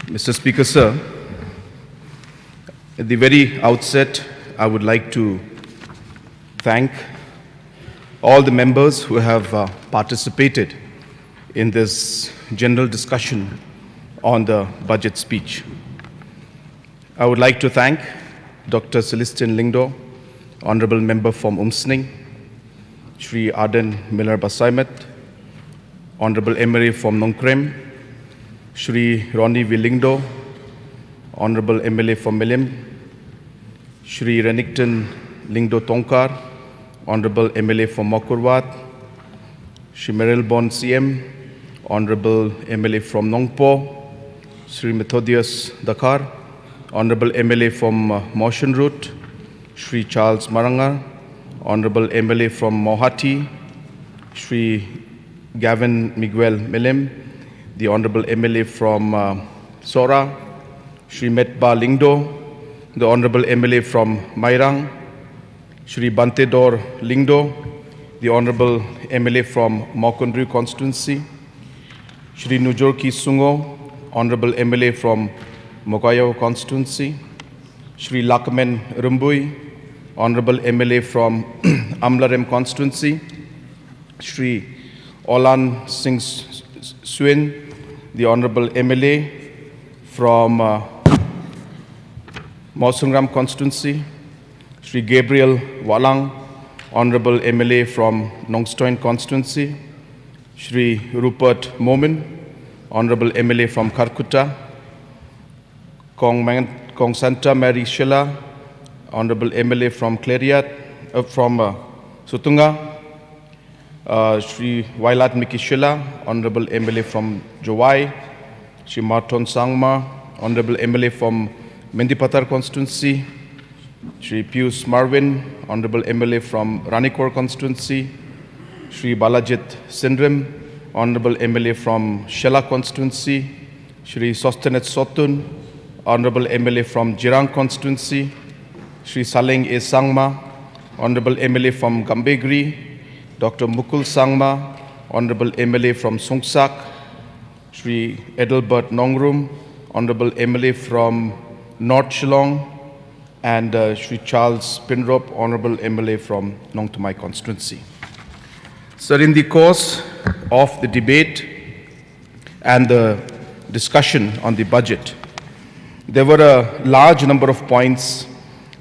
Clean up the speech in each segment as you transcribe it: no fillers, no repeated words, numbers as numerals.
Mr. Speaker, sir, at the very outset, I would like to thank all the members who have participated in this general discussion on the budget speech. I would like to thank Dr. Celestine Lyngdoh, Honorable Member from Umsning, Shri Aden Miller Basaimet, Honorable MLA from Nongkrem, Shri Ronnie V. Lyngdoh, Honorable MLA from Milim, Shri Renington Lyngdoh Tongkar, Honorable MLA from Mokurwat, Shri Meril Bon CM, Honorable MLA from Nongpo, Shri Methodius Dakar, Honorable MLA from Motion Route, Shri Charles Marangar, Honorable MLA from Mohati, Shri Gavin Miguel Milim, the Honorable MLA from Sora, Shri Metba Lyngdoh, the Honorable MLA from Mairang, Shri Bantedor Lyngdoh, the Honorable MLA from Mokondru constituency, Shri Nujorki Sungo, Honorable MLA from Mokayo constituency, Shri Lakamen Rumbui, Honorable MLA from Amlarem constituency, Shri Olan Singh Swin, the Honorable MLA from Mosungram constituency, Shri Gabriel Walang, Honorable MLA from Nongstoin constituency, Shri Rupert Momin, Honorable MLA from Karkuta, Kong Santa Mary Shilla, Honorable MLA from Clariat, from Sutunga, Shri Wailat Miki Shilla, Honorable MLA from Jowai, Shri Marton Sangma, Honorable MLA from Mendipatar constituency, Shri Pius Marvin, Honorable MLA from Ranikor constituency, Shri Balajit Sindrim, Honorable MLA from Shela constituency, Shri Sostenet Sotun, Honorable MLA from Jirang constituency, Shri Saleng A. Sangma, Honorable MLA from Gambegri, Dr. Mukul Sangma, Honorable MLA from Songsak, Shri Edelbert Nongrum, Honorable MLA from North Shillong, and Shri Charles Pinrop, Honorable MLA from Nongtumai constituency. Sir, in the course of the debate and the discussion on the budget, there were a large number of points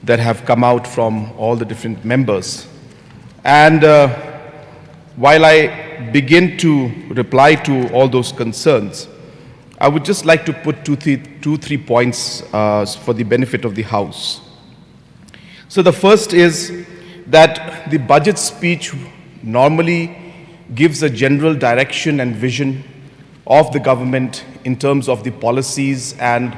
that have come out from all the different members. And while I begin to reply to all those concerns, I would just like to put two, three points for the benefit of the House. So the first is that the budget speech normally gives a general direction and vision of the government in terms of the policies and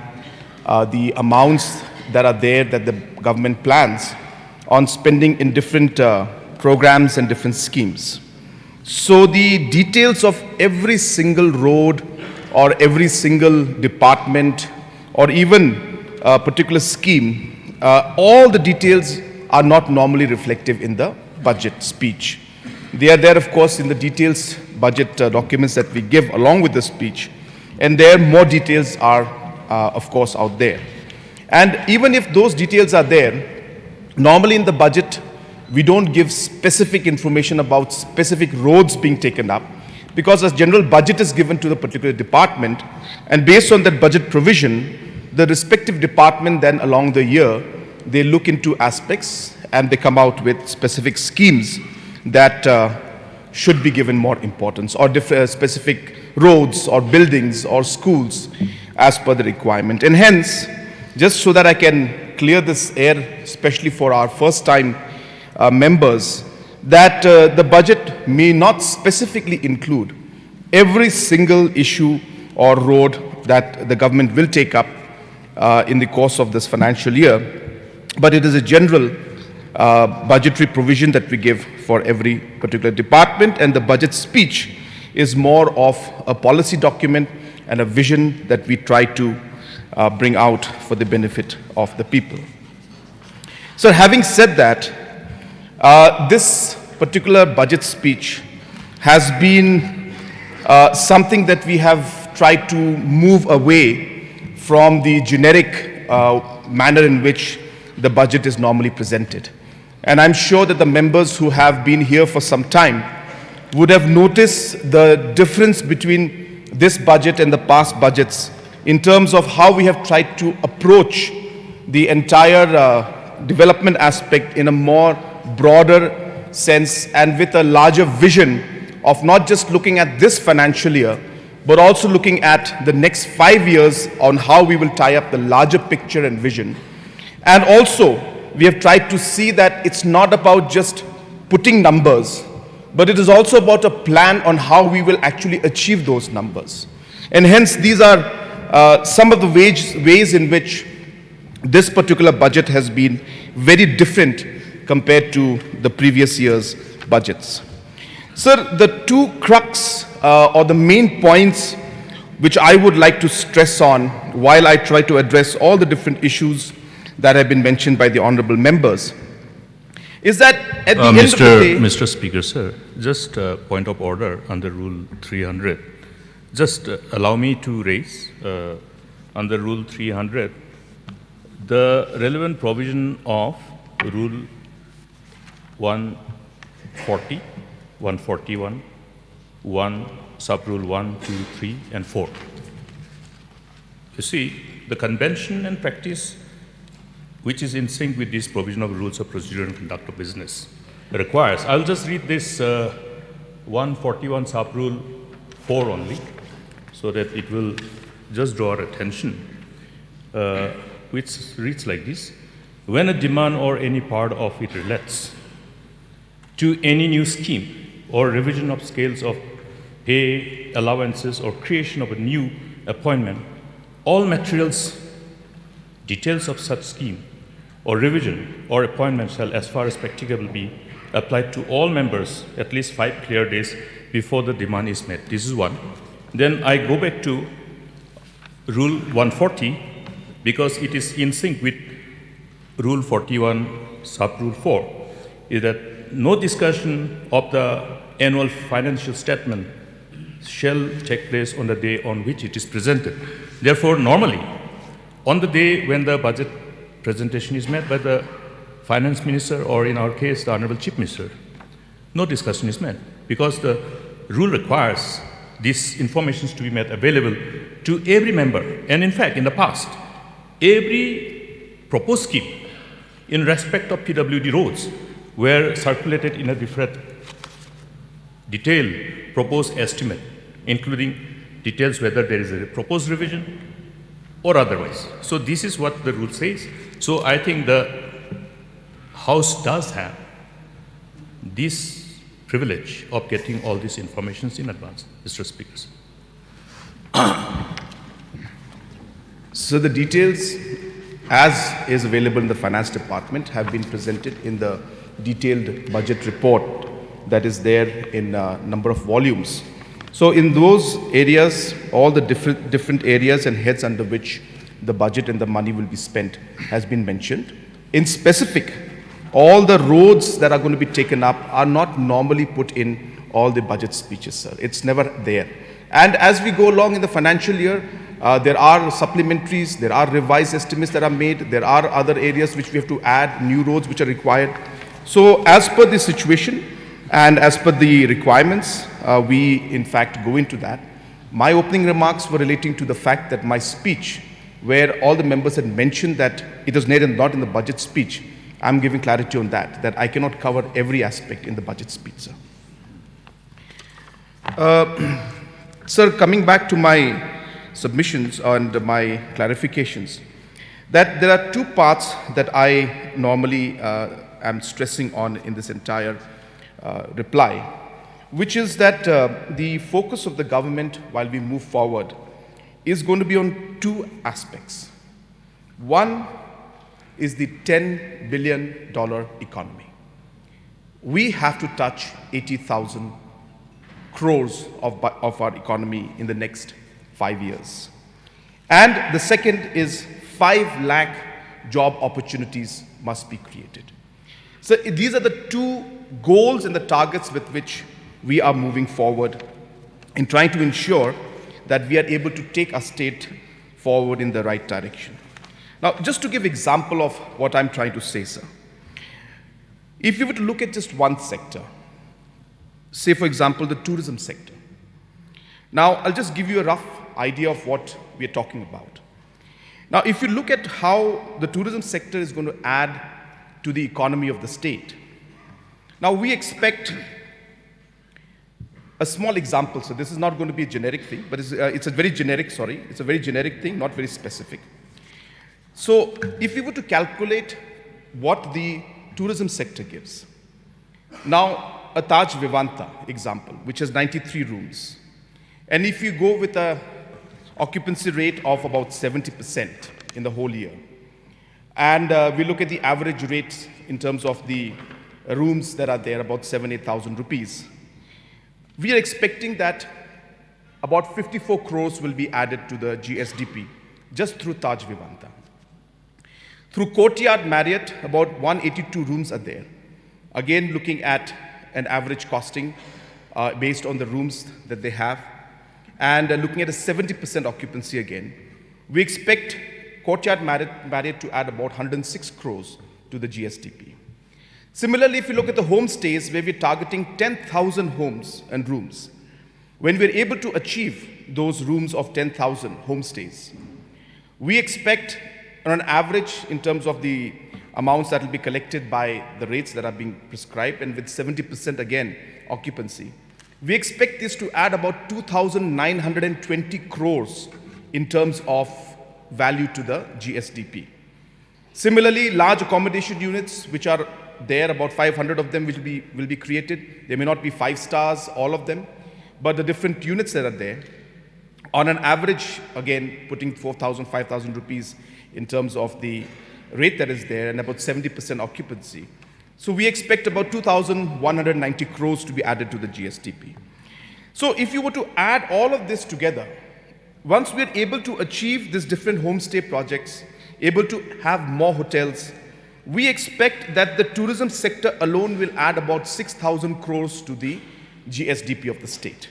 the amounts that are there that the government plans on spending in different programs and different schemes. So the details of every single road or every single department or even a particular scheme, all the details are not normally reflective in the budget speech. They are there, of course, in the details budget documents that we give along with the speech, and there more details are, of course, out there. And even if those details are there, normally in the budget, we don't give specific information about specific roads being taken up, because a general budget is given to the particular department, and based on that budget provision, the respective department then along the year, they look into aspects and they come out with specific schemes that should be given more importance, or specific roads or buildings or schools as per the requirement. And hence, just so that I can clear this air, especially for our first time members, that the budget may not specifically include every single issue or road that the government will take up in the course of this financial year, but it is a general budgetary provision that we give for every particular department, and the budget speech is more of a policy document and a vision that we try to bring out for the benefit of the people. So having said that, this particular budget speech has been something that we have tried to move away from the generic manner in which the budget is normally presented. And I'm sure that the members who have been here for some time would have noticed the difference between this budget and the past budgets in terms of how we have tried to approach the entire development aspect in a more broader sense and with a larger vision of not just looking at this financial year, but also looking at the next 5 years on how we will tie up the larger picture and vision. And also, we have tried to see that it's not about just putting numbers, but it is also about a plan on how we will actually achieve those numbers. And hence, these are some of the ways in which this particular budget has been very different compared to the previous year's budgets. Sir, the two crux or the main points which I would like to stress on while I try to address all the different issues that have been mentioned by the honorable members is that at the end of the day... Mr. Speaker, sir, just a point of order under Rule 300. Just allow me to raise under Rule 300 the relevant provision of Rule 140, 141, 1, Sub-Rule 1, 2, 3, and 4. You see, the convention and practice which is in sync with this provision of rules of procedure and conduct of business requires. I'll just read this 141 Sub-Rule 4 only, so that it will just draw our attention, which reads like this. When a demand or any part of it relates to any new scheme or revision of scales of pay, allowances, or creation of a new appointment, all materials, details of such scheme or revision or appointment shall, as far as practicable, be applied to all members at least 5 clear days before the demand is met. This is one. Then I go back to Rule 140 because it is in sync with Rule 41 Sub-Rule 4, is that no discussion of the annual financial statement shall take place on the day on which it is presented. Therefore, normally, on the day when the budget presentation is made by the finance minister, or in our case, the Honorable Chief Minister, no discussion is made because the rule requires these informations to be made available to every member. And in fact, in the past, every proposed scheme in respect of PWD roads were circulated in a different detailed proposed estimate, including details whether there is a proposed revision or otherwise. So this is what the rule says. So I think the House does have this privilege of getting all these informations in advance, Mr. Speaker. So the details, as is available in the Finance Department, have been presented in the detailed budget report that is there in a number of volumes. So in those areas, all the different areas and heads under which the budget and the money will be spent has been mentioned. In specific, all the roads that are going to be taken up are not normally put in all the budget speeches, sir. It's never there. And as we go along in the financial year, there are supplementaries, there are revised estimates that are made, there are other areas which we have to add, new roads which are required. So as per the situation and as per the requirements, we in fact go into that. My opening remarks were relating to the fact that my speech, where all the members had mentioned that it was not in the budget speech, I'm giving clarity on that I cannot cover every aspect in the budget speech, sir. Sir, coming back to my submissions and my clarifications, that there are two parts that I normally am stressing on in this entire reply, which is that the focus of the government while we move forward is going to be on two aspects. One is the $10 billion economy. We have to touch 80,000 crores of our economy in the next 5 years. And the second is 5 lakh job opportunities must be created. So these are the two goals and the targets with which we are moving forward in trying to ensure that we are able to take our state forward in the right direction. Now, just to give example of what I'm trying to say, sir. If you were to look at just one sector, say, for example, the tourism sector. Now, I'll just give you a rough idea of what we are talking about. Now, if you look at how the tourism sector is going to add to the economy of the state, now we expect a small example. So this is not going to be a generic thing, but it's a very generic thing, not very specific. So if we were to calculate what the tourism sector gives, now a Taj Vivanta example, which has 93 rooms, and if you go with a occupancy rate of about 70% in the whole year, and we look at the average rate in terms of the rooms that are there, about 7,000-8,000 rupees, we are expecting that about 54 crores will be added to the GSDP just through Taj Vivanta. Through Courtyard Marriott, about 182 rooms are there. Again, looking at an average costing based on the rooms that they have, and looking at a 70% occupancy again, we expect Courtyard Marriott to add about 106 crores to the GSDP. Similarly, if you look at the homestays, where we're targeting 10,000 homes and rooms, when we're able to achieve those rooms of 10,000 homestays, we expect on average, in terms of the amounts that will be collected by the rates that are being prescribed, and with 70% again occupancy, we expect this to add about 2,920 crores in terms of value to the GSDP. Similarly, large accommodation units, which are there, about 500 of them will be created. They may not be 5 stars, all of them, but the different units that are there, on an average, again, putting 4,000, 5,000 rupees in terms of the rate that is there, and about 70% occupancy. So we expect about 2,190 crores to be added to the GSDP. So if you were to add all of this together, once we're able to achieve these different homestay projects, able to have more hotels, we expect that the tourism sector alone will add about 6,000 crores to the GSDP of the state.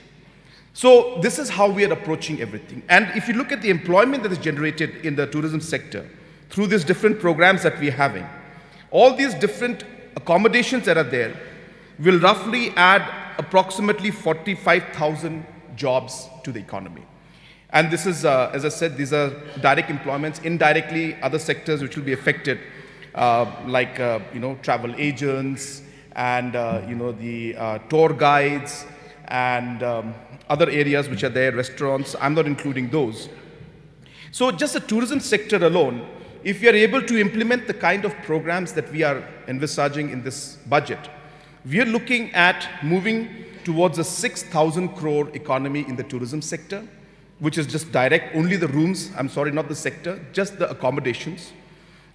So this is how we are approaching everything. And if you look at the employment that is generated in the tourism sector through these different programs that we are having, all these different accommodations that are there will roughly add approximately 45,000 jobs to the economy. And this is, as I said, these are direct employments. Indirectly, other sectors which will be affected, like travel agents and the tour guides and other areas which are there, restaurants. I'm not including those. So just the tourism sector alone, if we are able to implement the kind of programs that we are envisaging in this budget, we are looking at moving towards a 6,000 crore economy in the tourism sector, which is just direct, only the rooms, I'm sorry, not the sector, just the accommodations.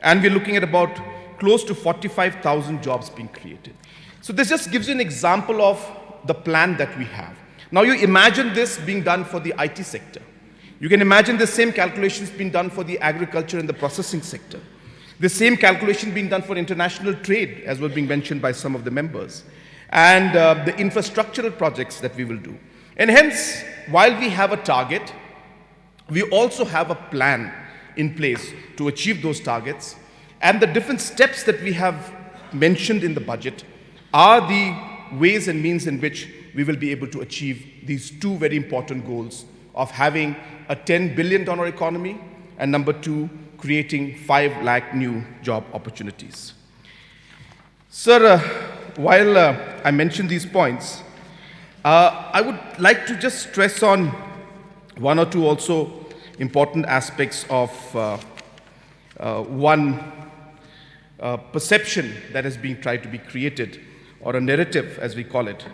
And we're looking at about close to 45,000 jobs being created. So this just gives you an example of the plan that we have. Now you imagine this being done for the IT sector. You can imagine the same calculations being done for the agriculture and the processing sector. The same calculation being done for international trade, as was being mentioned by some of the members, and the infrastructural projects that we will do. And hence, while we have a target, we also have a plan in place to achieve those targets. And the different steps that we have mentioned in the budget are the ways and means in which we will be able to achieve these two very important goals of having a $10 billion economy, and number two, creating 5 lakh new job opportunities. Sir, while I mentioned these points, I would like to just stress on one or two also important aspects of one perception that is being tried to be created, or a narrative, as we call it,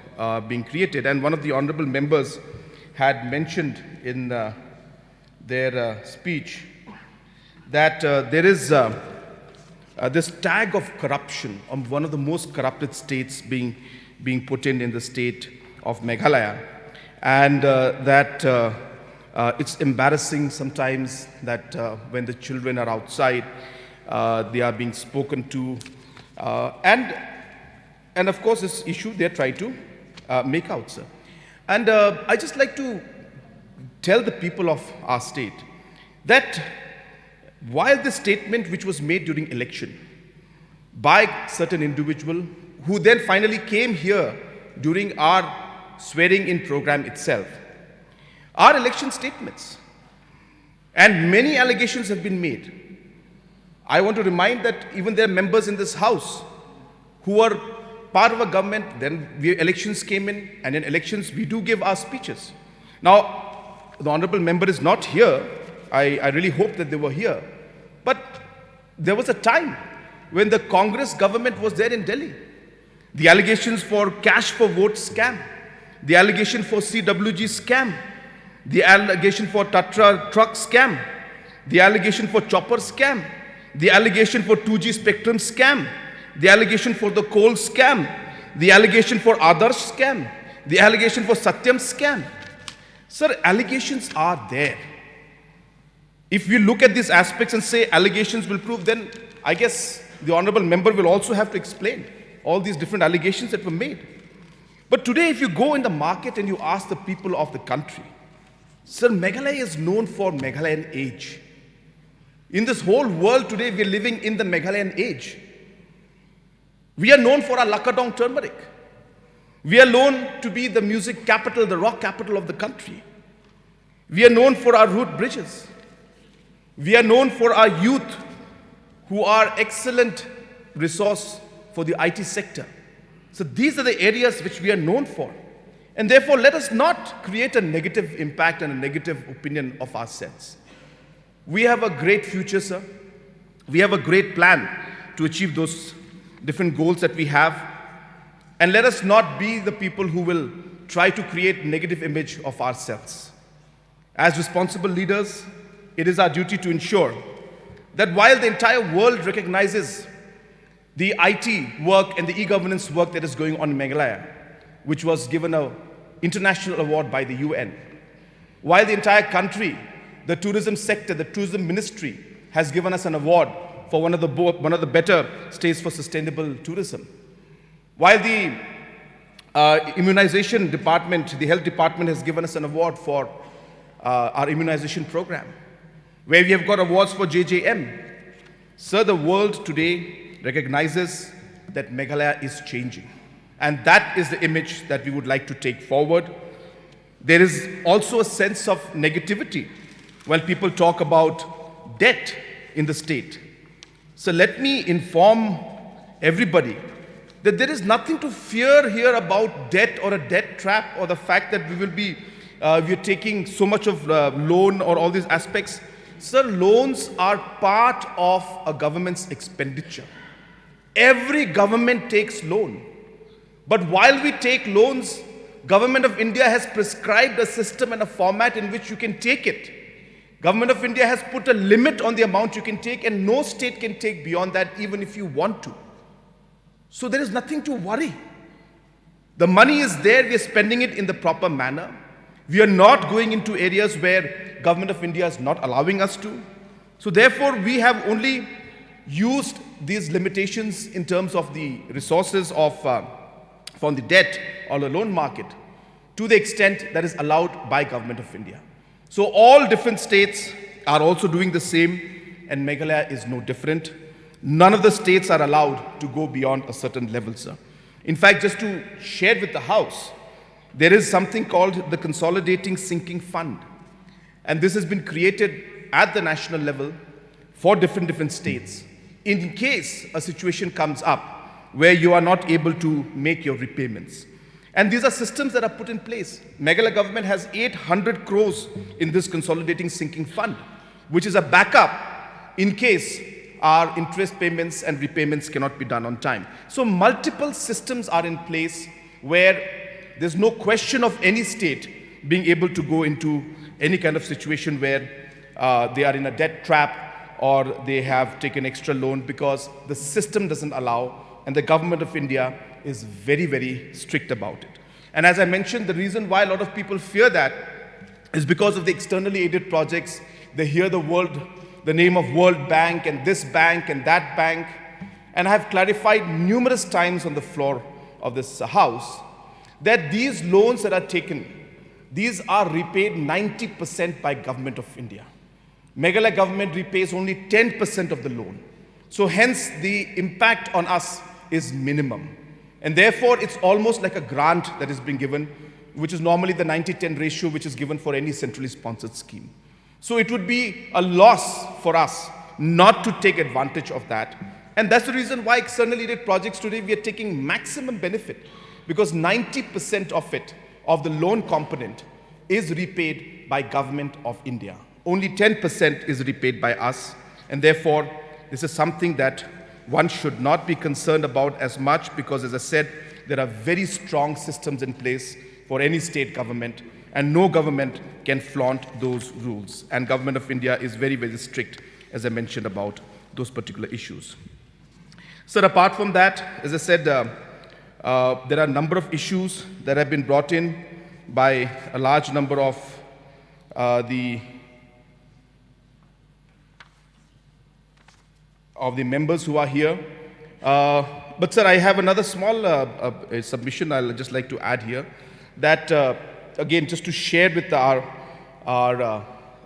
being created. And one of the honorable members had mentioned in their speech that there is this tag of corruption on one of the most corrupted states being put in the state of Meghalaya, and that it's embarrassing sometimes that when the children are outside, they are being spoken to, and of course this issue they're trying to make out, sir. And I just like to tell the people of our state that while the statement which was made during election by certain individual who then finally came here during our swearing in program itself, our election statements, and many allegations have been made. I want to remind that even there are members in this house who are part of a government, then elections came in, and in elections we do give our speeches. Now, the honorable member is not here. I really hope that they were here. But there was a time when the Congress government was there in Delhi. The allegations for cash for vote scam, the allegation for CWG scam, the allegation for Tatra truck scam, the allegation for chopper scam, the allegation for 2G spectrum scam, the allegation for the coal scam, the allegation for Adarsh scam, the allegation for Satyam scam. Sir, allegations are there. If we look at these aspects and say allegations will prove, then I guess the honorable member will also have to explain all these different allegations that were made. But today, if you go in the market and you ask the people of the country, sir, Meghalaya is known for Meghalayan age. In this whole world today, we are living in the Meghalayan age. We are known for our Lakadong turmeric. We are known to be the music capital, the rock capital of the country. We are known for our root bridges. We are known for our youth who are excellent resource for the IT sector. So these are the areas which we are known for. And therefore, let us not create a negative impact and a negative opinion of ourselves. We have a great future, sir. We have a great plan to achieve those different goals that we have. And let us not be the people who will try to create negative image of ourselves. As responsible leaders, it is our duty to ensure that while the entire world recognizes the IT work and the e-governance work that is going on in Meghalaya, which was given an international award by the UN, while the entire country, the tourism sector, the tourism ministry has given us an award for one of the better states for sustainable tourism, while the immunization department, the health department has given us an award for our immunization program, where we have got awards for JJM. Sir, the world today recognizes that Meghalaya is changing. And that is the image that we would like to take forward. There is also a sense of negativity when people talk about debt in the state. So let me inform everybody that there is nothing to fear here about debt or a debt trap or the fact that we are taking so much of loan or all these aspects. Sir, loans are part of a government's expenditure. Every government takes loan. But while we take loans, Government of India has prescribed a system and a format in which you can take it. Government of India has put a limit on the amount you can take, and no state can take beyond that even if you want to. So there is nothing to worry. The money is there, we are spending it in the proper manner. We are not going into areas where Government of India is not allowing us to. So therefore, we have only used these limitations in terms of the resources from the debt or the loan market to the extent that is allowed by Government of India. So all different states are also doing the same, and Meghalaya is no different. None of the states are allowed to go beyond a certain level, sir. In fact, just to share with the House, there is something called the Consolidating Sinking Fund. And this has been created at the national level for different states. In case a situation comes up where you are not able to make your repayments. And these are systems that are put in place. Meghalaya government has 800 crores in this Consolidating Sinking Fund, which is a backup in case our interest payments and repayments cannot be done on time. So multiple systems are in place where there's no question of any state being able to go into any kind of situation where they are in a debt trap or they have taken extra loan, because the system doesn't allow, and the Government of India is very, very strict about it. And as I mentioned, the reason why a lot of people fear that is because of the externally aided projects. They hear the name of World Bank and this bank and that bank. And I have clarified numerous times on the floor of this house that these loans that are taken, these are repaid 90% by Government of India. Meghalaya government repays only 10% of the loan. So hence the impact on us is minimum. And therefore it's almost like a grant that is being given, which is normally the 90-10 ratio which is given for any centrally sponsored scheme. So it would be a loss for us not to take advantage of that. And that's the reason why externally aided projects today we are taking maximum benefit, because 90% of it, of the loan component, is repaid by Government of India. Only 10% is repaid by us, and therefore this is something that one should not be concerned about as much, because as I said, there are very strong systems in place for any state government, and no government can flaunt those rules. And Government of India is very, very strict, as I mentioned, about those particular issues. So apart from that, as I said, there are a number of issues that have been brought in by a large number of the members who are here. But sir, I have another small submission I'll just like to add here, that again, just to share with our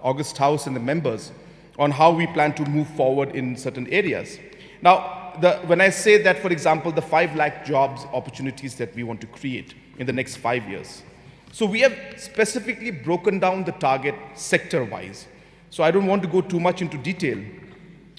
August House and the members on how we plan to move forward in certain areas. Now, when I say that, for example, the 5 lakh jobs opportunities that we want to create in the next 5 years. So we have specifically broken down the target sector-wise. So I don't want to go too much into detail,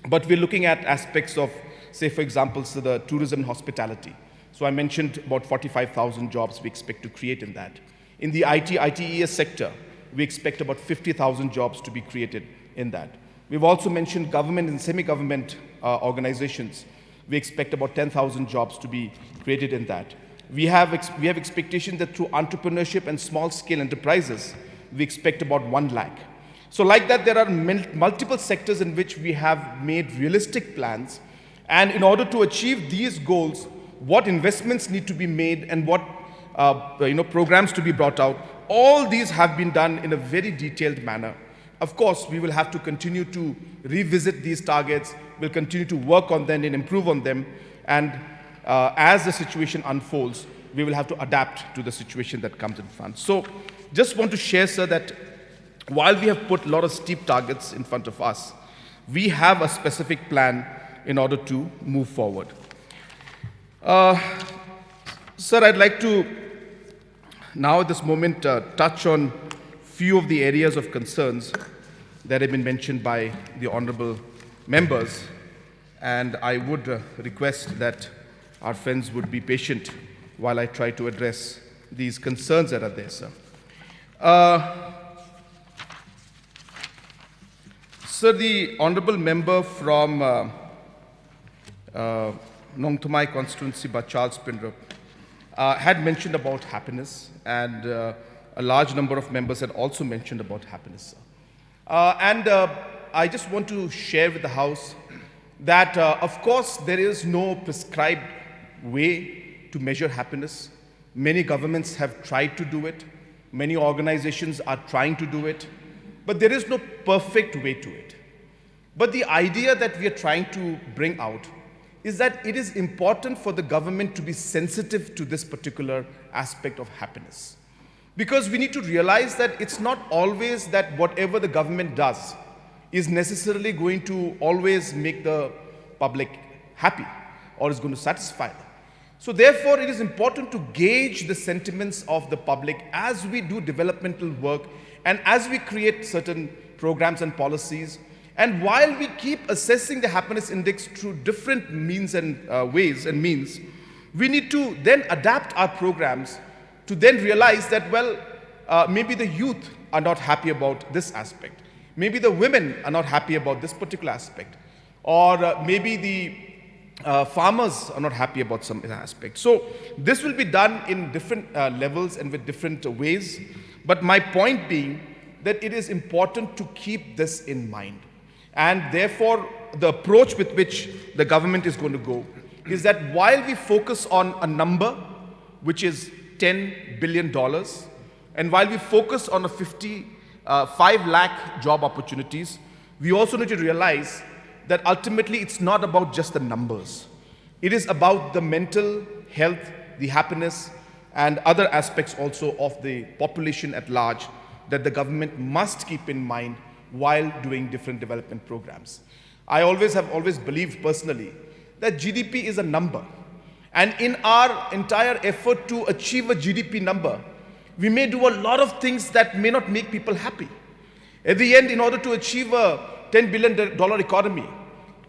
but we're looking at aspects of, say, for example, so the tourism and hospitality. So I mentioned about 45,000 jobs we expect to create in that. In the ITES sector, we expect about 50,000 jobs to be created in that. We've also mentioned government and semi-government organizations. We expect about 10,000 jobs to be created in that. We have expectation that through entrepreneurship and small-scale enterprises, we expect about 1 lakh. So like that, there are multiple sectors in which we have made realistic plans. And in order to achieve these goals, what investments need to be made and what programs to be brought out, all these have been done in a very detailed manner. Of course, we will have to continue to revisit these targets. We'll continue to work on them and improve on them. And as the situation unfolds, we will have to adapt to the situation that comes in front. So just want to share, sir, that while we have put a lot of steep targets in front of us, we have a specific plan in order to move forward. Sir, I'd like to now at this moment touch on few of the areas of concerns that have been mentioned by the honorable members, and I would request that our friends would be patient while I try to address these concerns that are there, sir. Sir, the honorable member from Nongthumai constituency, by Charles Pindrup, had mentioned about happiness, and a large number of members had also mentioned about happiness, sir. I just want to share with the House that, of course, there is no prescribed way to measure happiness. Many governments have tried to do it. Many organizations are trying to do it. But there is no perfect way to it. But the idea that we are trying to bring out is that it is important for the government to be sensitive to this particular aspect of happiness. Because we need to realize that it's not always that whatever the government does is necessarily going to always make the public happy or is going to satisfy them. So therefore, it is important to gauge the sentiments of the public as we do developmental work and as we create certain programs and policies. And while we keep assessing the happiness index through different means and ways and means, we need to then adapt our programs to then realize that, well, maybe the youth are not happy about this aspect. Maybe the women are not happy about this particular aspect. Or maybe the farmers are not happy about some aspect. So this will be done in different levels and with different ways. But my point being that it is important to keep this in mind. And therefore, the approach with which the government is going to go is that while we focus on a number, which is $10 billion, and while we focus on a 5 lakh job opportunities, we also need to realize that ultimately it's not about just the numbers. It is about the mental health, the happiness, and other aspects also of the population at large that the government must keep in mind while doing different development programs. I have always believed personally that GDP is a number. And in our entire effort to achieve a GDP number, we may do a lot of things that may not make people happy. At the end, in order to achieve a $10 billion economy,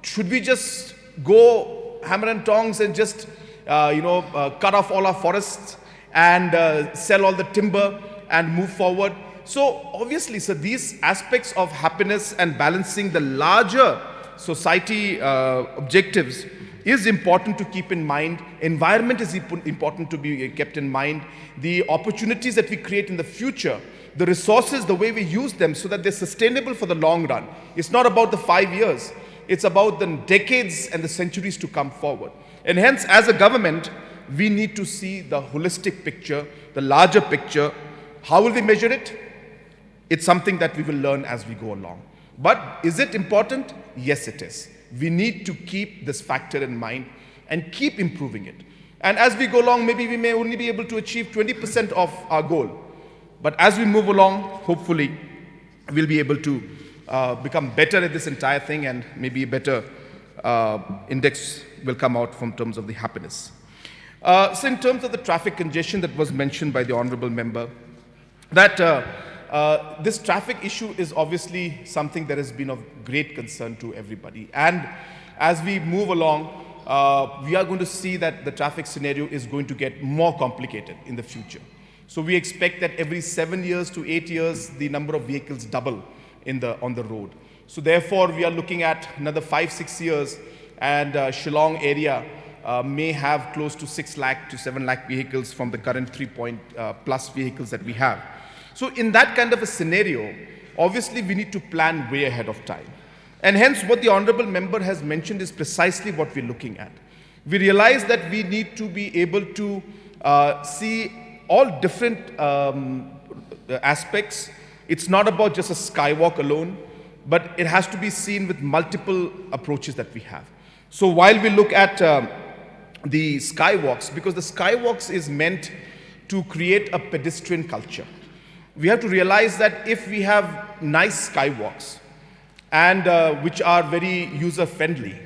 should we just go hammer and tongs and just cut off all our forests and sell all the timber and move forward? So obviously, sir, these aspects of happiness and balancing the larger society objectives is important to keep in mind. Environment is important to be kept in mind. The opportunities that we create in the future, the resources, the way we use them so that they're sustainable for the long run. It's not about the 5 years. It's about the decades and the centuries to come forward. And hence, as a government, we need to see the holistic picture, the larger picture. How will we measure it? It's something that we will learn as we go along. But is it important? Yes, it is. We need to keep this factor in mind and keep improving it. And as we go along, maybe we may only be able to achieve 20% of our goal. But as we move along, hopefully, we'll be able to become better at this entire thing, and maybe a better index will come out from terms of the happiness. So in terms of the traffic congestion that was mentioned by the honorable member, that this traffic issue is obviously something that has been of great concern to everybody. And as we move along, we are going to see that the traffic scenario is going to get more complicated in the future. So we expect that every 7 years to 8 years, the number of vehicles double on the road. So therefore, we are looking at another 5-6 years, and Shillong area may have close to 6 lakh to 7 lakh vehicles from the current 3+ vehicles that we have. So in that kind of a scenario, obviously we need to plan way ahead of time. And hence what the honorable member has mentioned is precisely what we're looking at. We realize that we need to be able to see all different aspects. It's not about just a skywalk alone, but it has to be seen with multiple approaches that we have. So while we look at the skywalks, because the skywalks is meant to create a pedestrian culture, we have to realize that if we have nice skywalks and which are very user-friendly,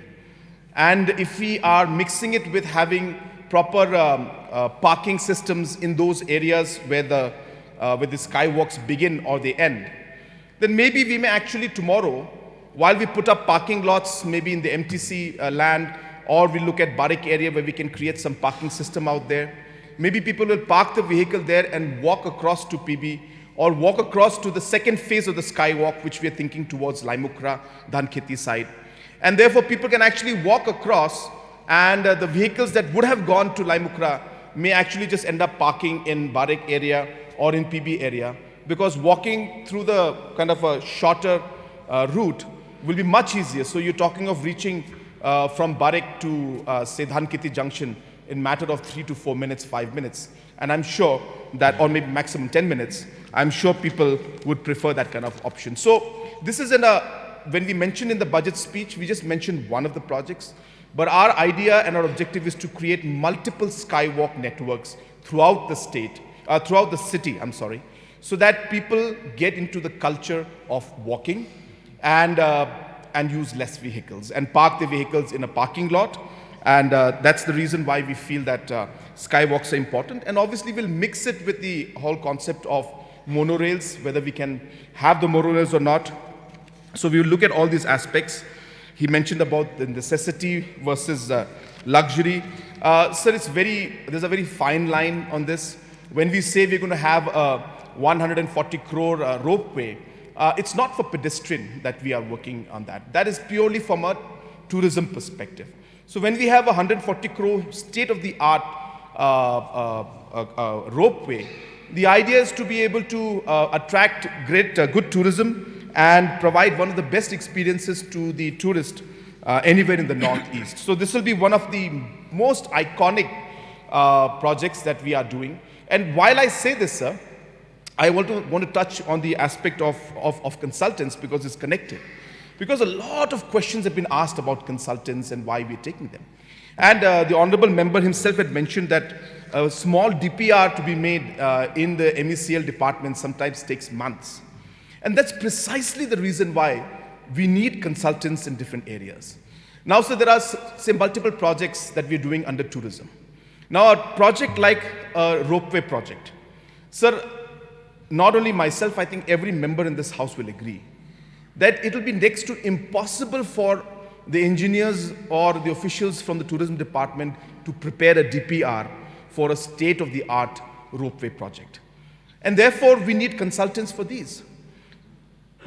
and if we are mixing it with having proper parking systems in those areas where the skywalks begin or they end, then maybe we may actually tomorrow, while we put up parking lots, maybe in the MTC land, or we look at Barik area where we can create some parking system out there, maybe people will park the vehicle there and walk across to PB, or walk across to the second phase of the skywalk, which we are thinking towards Laimukra, Dhankheti side. And therefore, people can actually walk across, and the vehicles that would have gone to Laimukra may actually just end up parking in Barik area or in PB area, because walking through the kind of a shorter route will be much easier. So you're talking of reaching from Barik to say Dhankheti junction in matter of 3 to 4 minutes, 5 minutes. And I'm sure that, or maybe maximum 10 minutes, I'm sure people would prefer that kind of option. So this is when we mentioned in the budget speech, we just mentioned one of the projects, but our idea and our objective is to create multiple skywalk networks throughout the state, throughout the city, so that people get into the culture of walking and use less vehicles and park the vehicles in a parking lot. And that's the reason why we feel that skywalks are important. And obviously we'll mix it with the whole concept of monorails, whether we can have the monorails or not. So we will look at all these aspects. He mentioned about the necessity versus luxury. Sir, there's a very fine line on this. When we say we're going to have a 140 crore ropeway, it's not for pedestrian that we are working on that. That is purely from a tourism perspective. So when we have a 140 crore state-of-the-art ropeway, the idea is to be able to attract good tourism and provide one of the best experiences to the tourist anywhere in the Northeast. So this will be one of the most iconic projects that we are doing. And while I say this, sir, I want to touch on the aspect of consultants, because it's connected. Because a lot of questions have been asked about consultants and why we're taking them. And the honorable member himself had mentioned that a small DPR to be made in the MECL department sometimes takes months. And that's precisely the reason why we need consultants in different areas. Now, so there are, say, multiple projects that we're doing under tourism. Now, a project like a ropeway project. Sir, not only myself, I think every member in this house will agree that it will be next to impossible for the engineers or the officials from the tourism department to prepare a DPR for a state-of-the-art ropeway project. And therefore, we need consultants for these.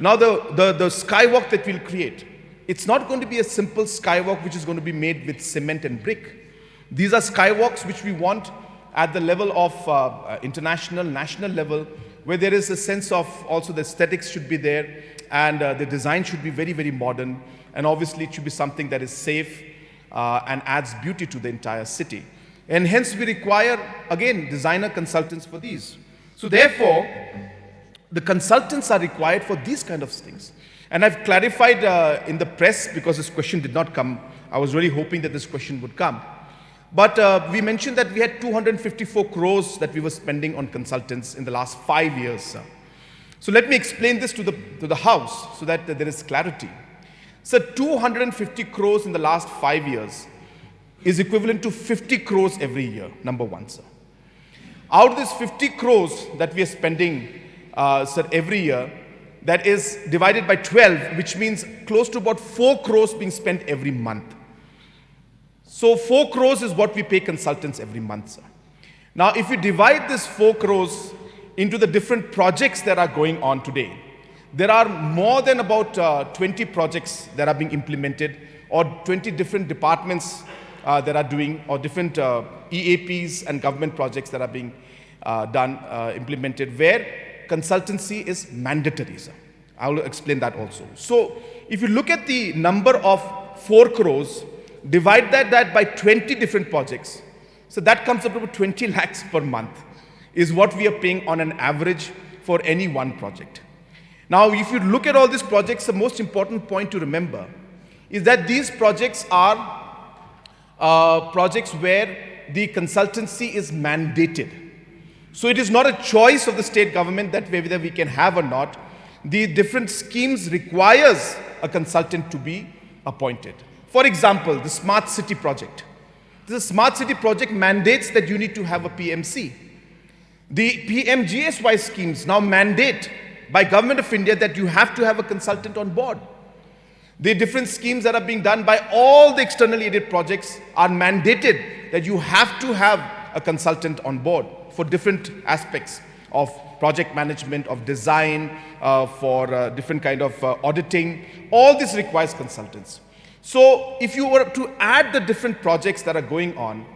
Now, the skywalk that we'll create, it's not going to be a simple skywalk which is going to be made with cement and brick. These are skywalks which we want at the level of international, national level, where there is a sense of also the aesthetics should be there, and the design should be very, very modern, and obviously it should be something that is safe and adds beauty to the entire city. And hence we require, again, designer consultants for these. So therefore, the consultants are required for these kind of things. And I've clarified in the press, because this question did not come. I was really hoping that this question would come. But we mentioned that we had 254 crores that we were spending on consultants in the last 5 years, sir. So let me explain this to the House so that there is clarity. So 250 crores in the last 5 years is equivalent to 50 crores every year, number one, sir. Out of this 50 crores that we are spending, sir, every year, that is divided by 12, which means close to about 4 crores being spent every month. So 4 crores is what we pay consultants every month, sir. Now, if you divide this 4 crores into the different projects that are going on today, there are more than about 20 projects that are being implemented, or 20 different departments that are doing, or different EAPs and government projects that are being implemented, where consultancy is mandatory, sir. I will explain that also. So if you look at the number of 4 crores, divide that by 20 different projects, so that comes up to 20 lakhs per month is what we are paying on an average for any one project. Now, if you look at all these projects, the most important point to remember is that these projects are projects where the consultancy is mandated. So it is not a choice of the state government that whether we can have or not. The different schemes requires a consultant to be appointed. For example, the Smart City project. The Smart City project mandates that you need to have a PMC. The PMGSY schemes now mandate by Government of India that you have to have a consultant on board. The different schemes that are being done by all the externally aided projects are mandated that you have to have a consultant on board for different aspects of project management, of design, for different kind of auditing. All this requires consultants. So if you were to add the different projects that are going on,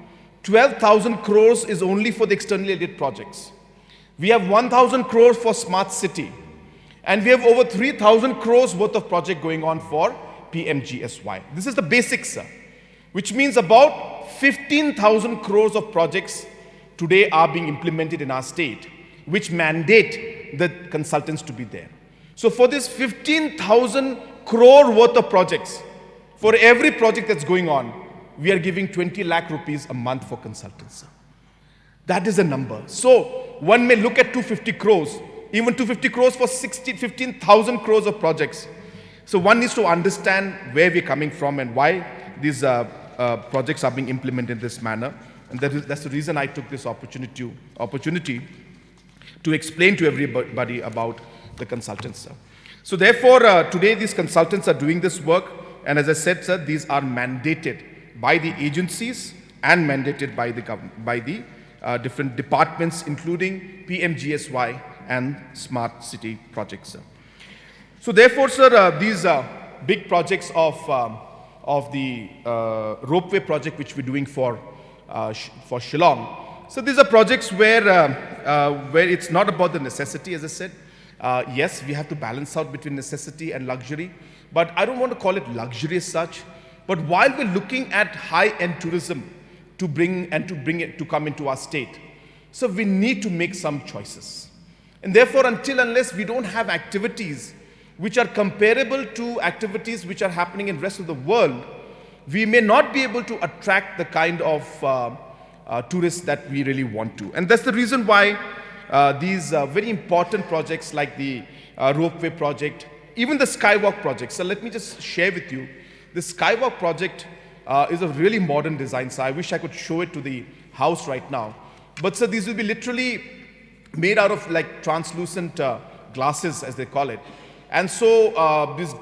12,000 crores is only for the externally aided projects. We have 1,000 crores for Smart City. And we have over 3,000 crores worth of project going on for PMGSY. This is the basics, sir. Which means about 15,000 crores of projects today are being implemented in our state, which mandate the consultants to be there. So for this 15,000 crore worth of projects, for every project that's going on, we are giving 20 lakh rupees a month for consultants, sir. That is a number. So one may look at 250 crores, even 250 crores for 15,000 crores of projects. So one needs to understand where we're coming from and why these projects are being implemented in this manner. And that's the reason I took this opportunity to explain to everybody about the consultants, sir. So therefore, today these consultants are doing this work. And as I said, sir, these are mandated by the agencies and mandated by the different departments, including PMGSY and Smart City projects, sir. So therefore, sir, these big projects of the ropeway project which we're doing for Shillong. So these are projects where it's not about the necessity, as I said. Yes, we have to balance out between necessity and luxury, but I don't want to call it luxury as such. But while we're looking at high-end tourism to come into our state, so we need to make some choices. And therefore, unless we don't have activities which are comparable to activities which are happening in the rest of the world, we may not be able to attract the kind of tourists that we really want to. And that's the reason why these very important projects like the ropeway project, even the skywalk project. So let me just share with you, the skywalk project is a really modern design. So I wish I could show it to the house right now. But so these will be literally made out of like translucent glasses, as they call it. And so these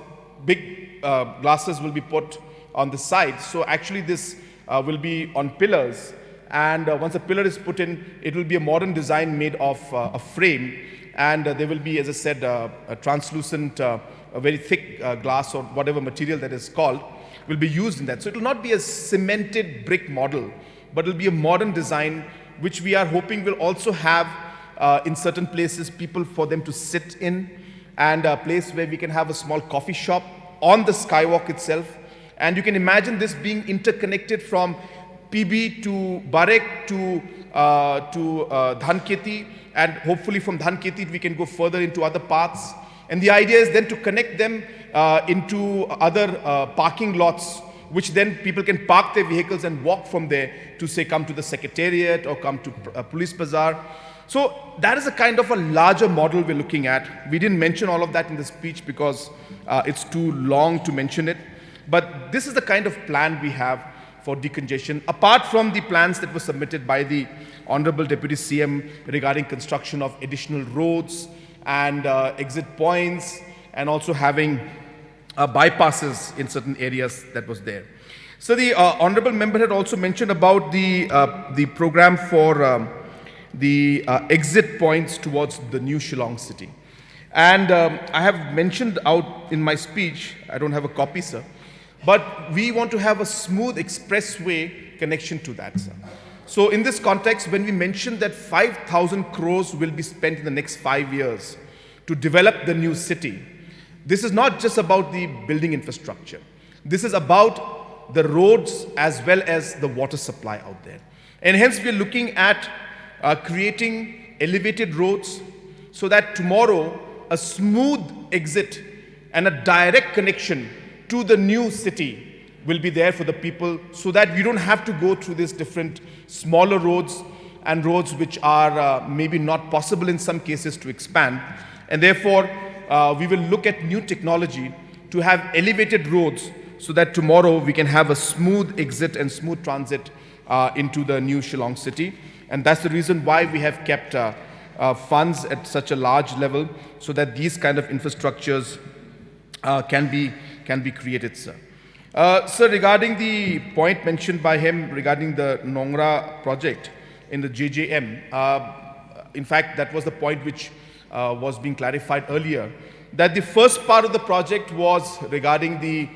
big glasses will be put on the side. So actually this will be on pillars. And once a pillar is put in, it will be a modern design made of a frame. And there will be, as I said, a translucent, a very thick glass or whatever material that is called will be used in that. So it will not be a cemented brick model, but it will be a modern design, which we are hoping will also have in certain places people for them to sit in, and a place where we can have a small coffee shop on the skywalk itself. And you can imagine this being interconnected from PB to Barek to Dhanketi, and hopefully from Dhanketi we can go further into other paths. And the idea is then to connect them into other parking lots, which then people can park their vehicles and walk from there to, say, come to the Secretariat or come to Police Bazaar. So that is a kind of a larger model we're looking at. We didn't mention all of that in the speech because it's too long to mention it. But this is the kind of plan we have for decongestion, apart from the plans that were submitted by the Honorable Deputy CM regarding construction of additional roads and exit points, and also having bypasses in certain areas that was there. So the Honorable Member had also mentioned about the program for the exit points towards the new Shillong city. And I have mentioned out in my speech, I don't have a copy, sir, but we want to have a smooth expressway connection to that, sir. So in this context, when we mentioned that 5,000 crores will be spent in the next 5 years to develop the new city, this is not just about the building infrastructure. This is about the roads as well as the water supply out there. And hence we are looking at creating elevated roads so that tomorrow a smooth exit and a direct connection to the new city will be there for the people, so that we don't have to go through these different smaller roads and roads which are maybe not possible in some cases to expand. And therefore, we will look at new technology to have elevated roads so that tomorrow we can have a smooth exit and smooth transit into the new Shillong city. And that's the reason why we have kept funds at such a large level, so that these kind of infrastructures can be created, sir. Sir, regarding the point mentioned by him regarding the Nongra project in the JJM, in fact, that was the point which was being clarified earlier, that the first part of the project was regarding the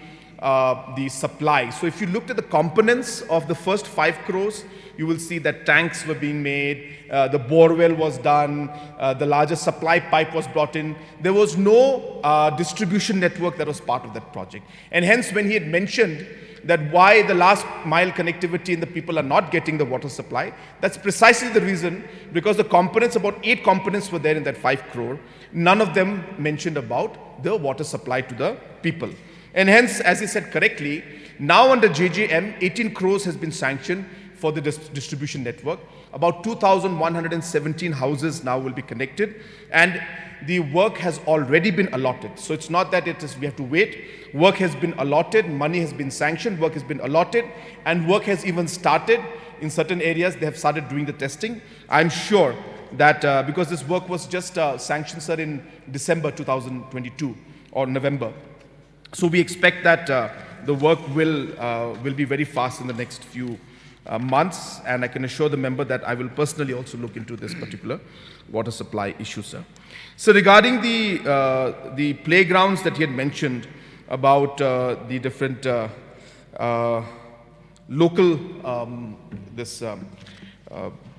supply. So if you looked at the components of the first 5 crores, you will see that tanks were being made, the borewell was done, the larger supply pipe was brought in. There was no distribution network that was part of that project. And hence, when he had mentioned that why the last mile connectivity and the people are not getting the water supply, that's precisely the reason, because the components, about 8 components were there in that 5 crore. None of them mentioned about the water supply to the people. And hence, as he said correctly, now under JJM, 18 crores has been sanctioned for the distribution network. About 2,117 houses now will be connected, and the work has already been allotted. So it's not that we have to wait. Work has been allotted, money has been sanctioned, work has been allotted, and work has even started. In certain areas, they have started doing the testing. I'm sure that because this work was just sanctioned, sir, in December 2022 or November. So we expect that the work will be very fast in the next few months, and I can assure the member that I will personally also look into this particular water supply issue, sir. So regarding the playgrounds that he had mentioned about the different local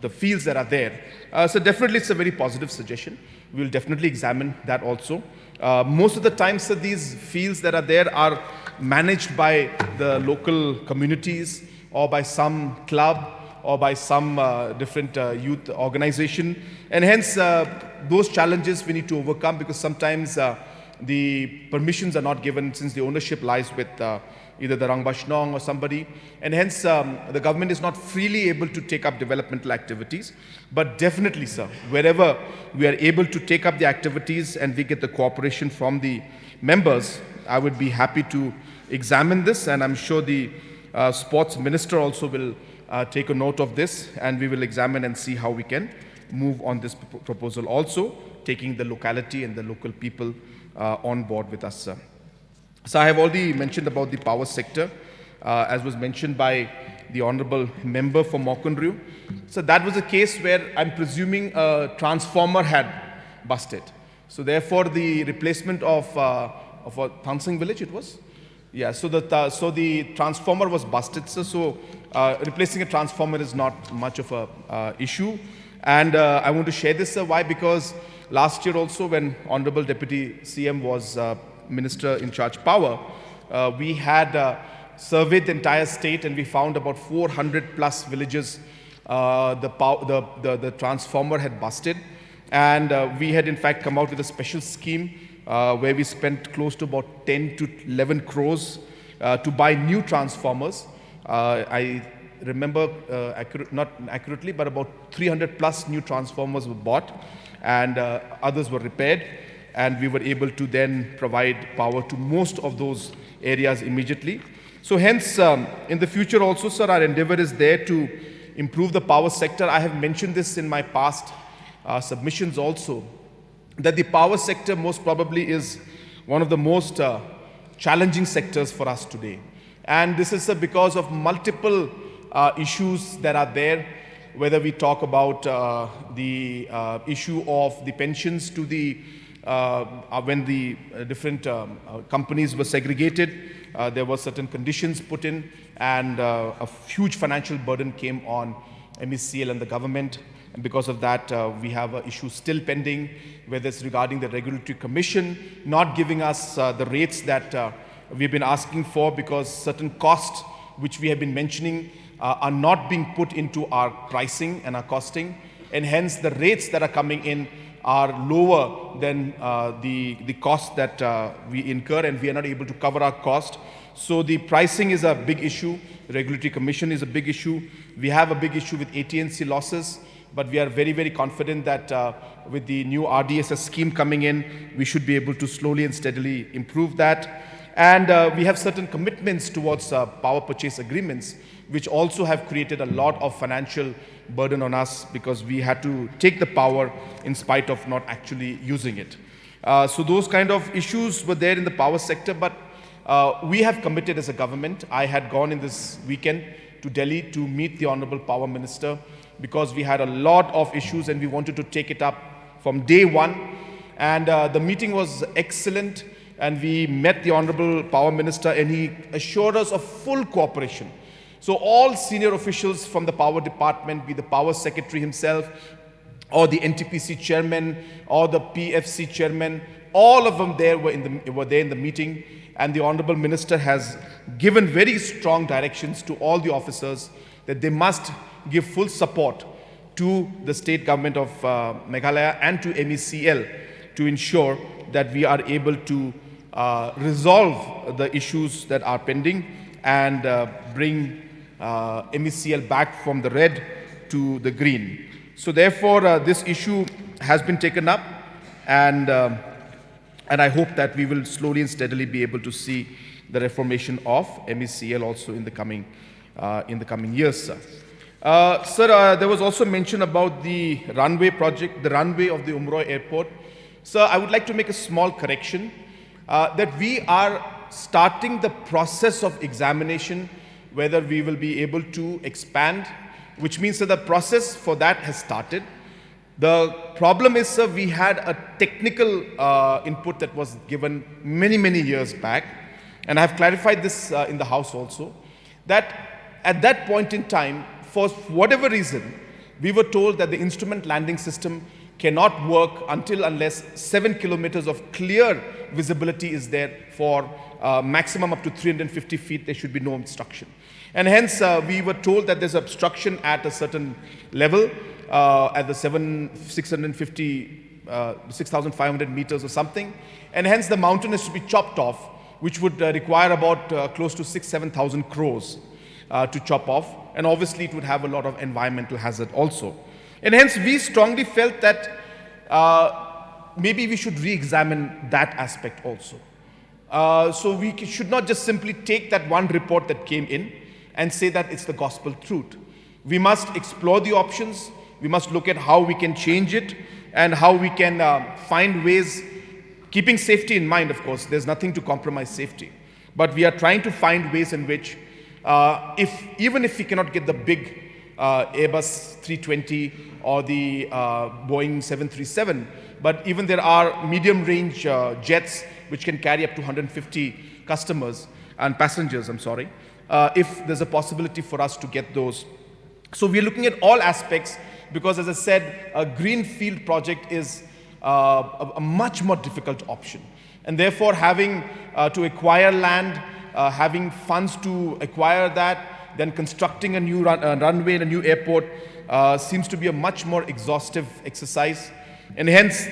the fields that are there, so definitely it's a very positive suggestion. We will definitely examine that also. Most of the time, sir, these fields that are there are managed by the local communities or by some club or by some different youth organization. And hence, those challenges we need to overcome, because sometimes the permissions are not given, since the ownership lies with either the Rangbashnong or somebody. And hence, the government is not freely able to take up developmental activities. But definitely, sir, wherever we are able to take up the activities and we get the cooperation from the members, I would be happy to examine this. And I'm sure the sports minister also will take a note of this, and we will examine and see how we can move on this proposal also, taking the locality and the local people on board with us, sir. So I have already mentioned about the power sector, as was mentioned by the honorable member for Mokundru. So that was a case where I'm presuming a transformer had busted. So therefore, the replacement of Thansing village, it was? Yeah, so the transformer was busted, sir. So replacing a transformer is not much of a issue. And I want to share this, sir. Why? Because last year also, when Honorable Deputy CM was Minister in Charge Power, we had surveyed the entire state, and we found about 400 plus villages the transformer had busted. And we had in fact come out with a special scheme where we spent close to about 10 to 11 crores to buy new transformers. I remember, not accurately, but about 300 plus new transformers were bought, and others were repaired, and we were able to then provide power to most of those areas immediately. So hence, in the future also, sir, our endeavor is there to improve the power sector. I have mentioned this in my past submissions also, that the power sector most probably is one of the most challenging sectors for us today. And this is because of multiple issues that are there, whether we talk about the issue of the pensions to the, when the different companies were segregated, there were certain conditions put in, and a huge financial burden came on MECL and the government. And because of that, we have an issue still pending, whether it's regarding the Regulatory Commission not giving us the rates that we've been asking for, because certain costs which we have been mentioning are not being put into our pricing and our costing, and hence the rates that are coming in are lower than the cost that we incur, and we are not able to cover our cost. So the pricing is a big issue. The Regulatory Commission is a big issue. We have a big issue with AT&C losses, but we are very, very confident that with the new RDSS scheme coming in, we should be able to slowly and steadily improve that. And we have certain commitments towards power purchase agreements, which also have created a lot of financial burden on us, because we had to take the power in spite of not actually using it. So those kind of issues were there in the power sector, but we have committed as a government. I had gone in this weekend to Delhi to meet the Honorable Power Minister, because we had a lot of issues and we wanted to take it up from day one. And the meeting was excellent, and we met the Honorable Power Minister, and he assured us of full cooperation. So all senior officials from the Power Department, be the Power Secretary himself, or the NTPC Chairman, or the PFC Chairman, all of them there were there in the meeting. And the Honorable Minister has given very strong directions to all the officers that they must give full support to the state government of Meghalaya and to MECL to ensure that we are able to resolve the issues that are pending and bring MECL back from the red to the green. So therefore, this issue has been taken up, and I hope that we will slowly and steadily be able to see the reformation of MECL also in the coming years, sir. Sir, there was also mention about the runway project, the runway of the Umroi Airport. Sir, I would like to make a small correction that we are starting the process of examination whether we will be able to expand, which means that the process for that has started. The problem is, sir, we had a technical input that was given many, many years back, and I have clarified this in the House also, that at that point in time, for whatever reason, we were told that the instrument landing system cannot work unless 7 kilometers of clear visibility is there. For maximum up to 350 feet, there should be no obstruction. And hence, we were told that there's obstruction at a certain level, at the 6,500 meters or something, and hence the mountain is to be chopped off which would require about close to 7,000 crores to chop off. And obviously it would have a lot of environmental hazard also. And hence we strongly felt that maybe we should re-examine that aspect also. So we should not just simply take that one report that came in and say that it's the gospel truth. We must explore the options. We must look at how we can change it and how we can find ways, keeping safety in mind, of course. There's nothing to compromise safety. But we are trying to find ways in which, even if we cannot get the big Airbus 320 or the Boeing 737, but even there are medium-range jets which can carry up to 150 customers and passengers, if there's a possibility for us to get those. So we're looking at all aspects because, as I said, a greenfield project is a much more difficult option. And therefore, having to acquire land, having funds to acquire that, then constructing a new runway and a new airport seems to be a much more exhaustive exercise. And hence,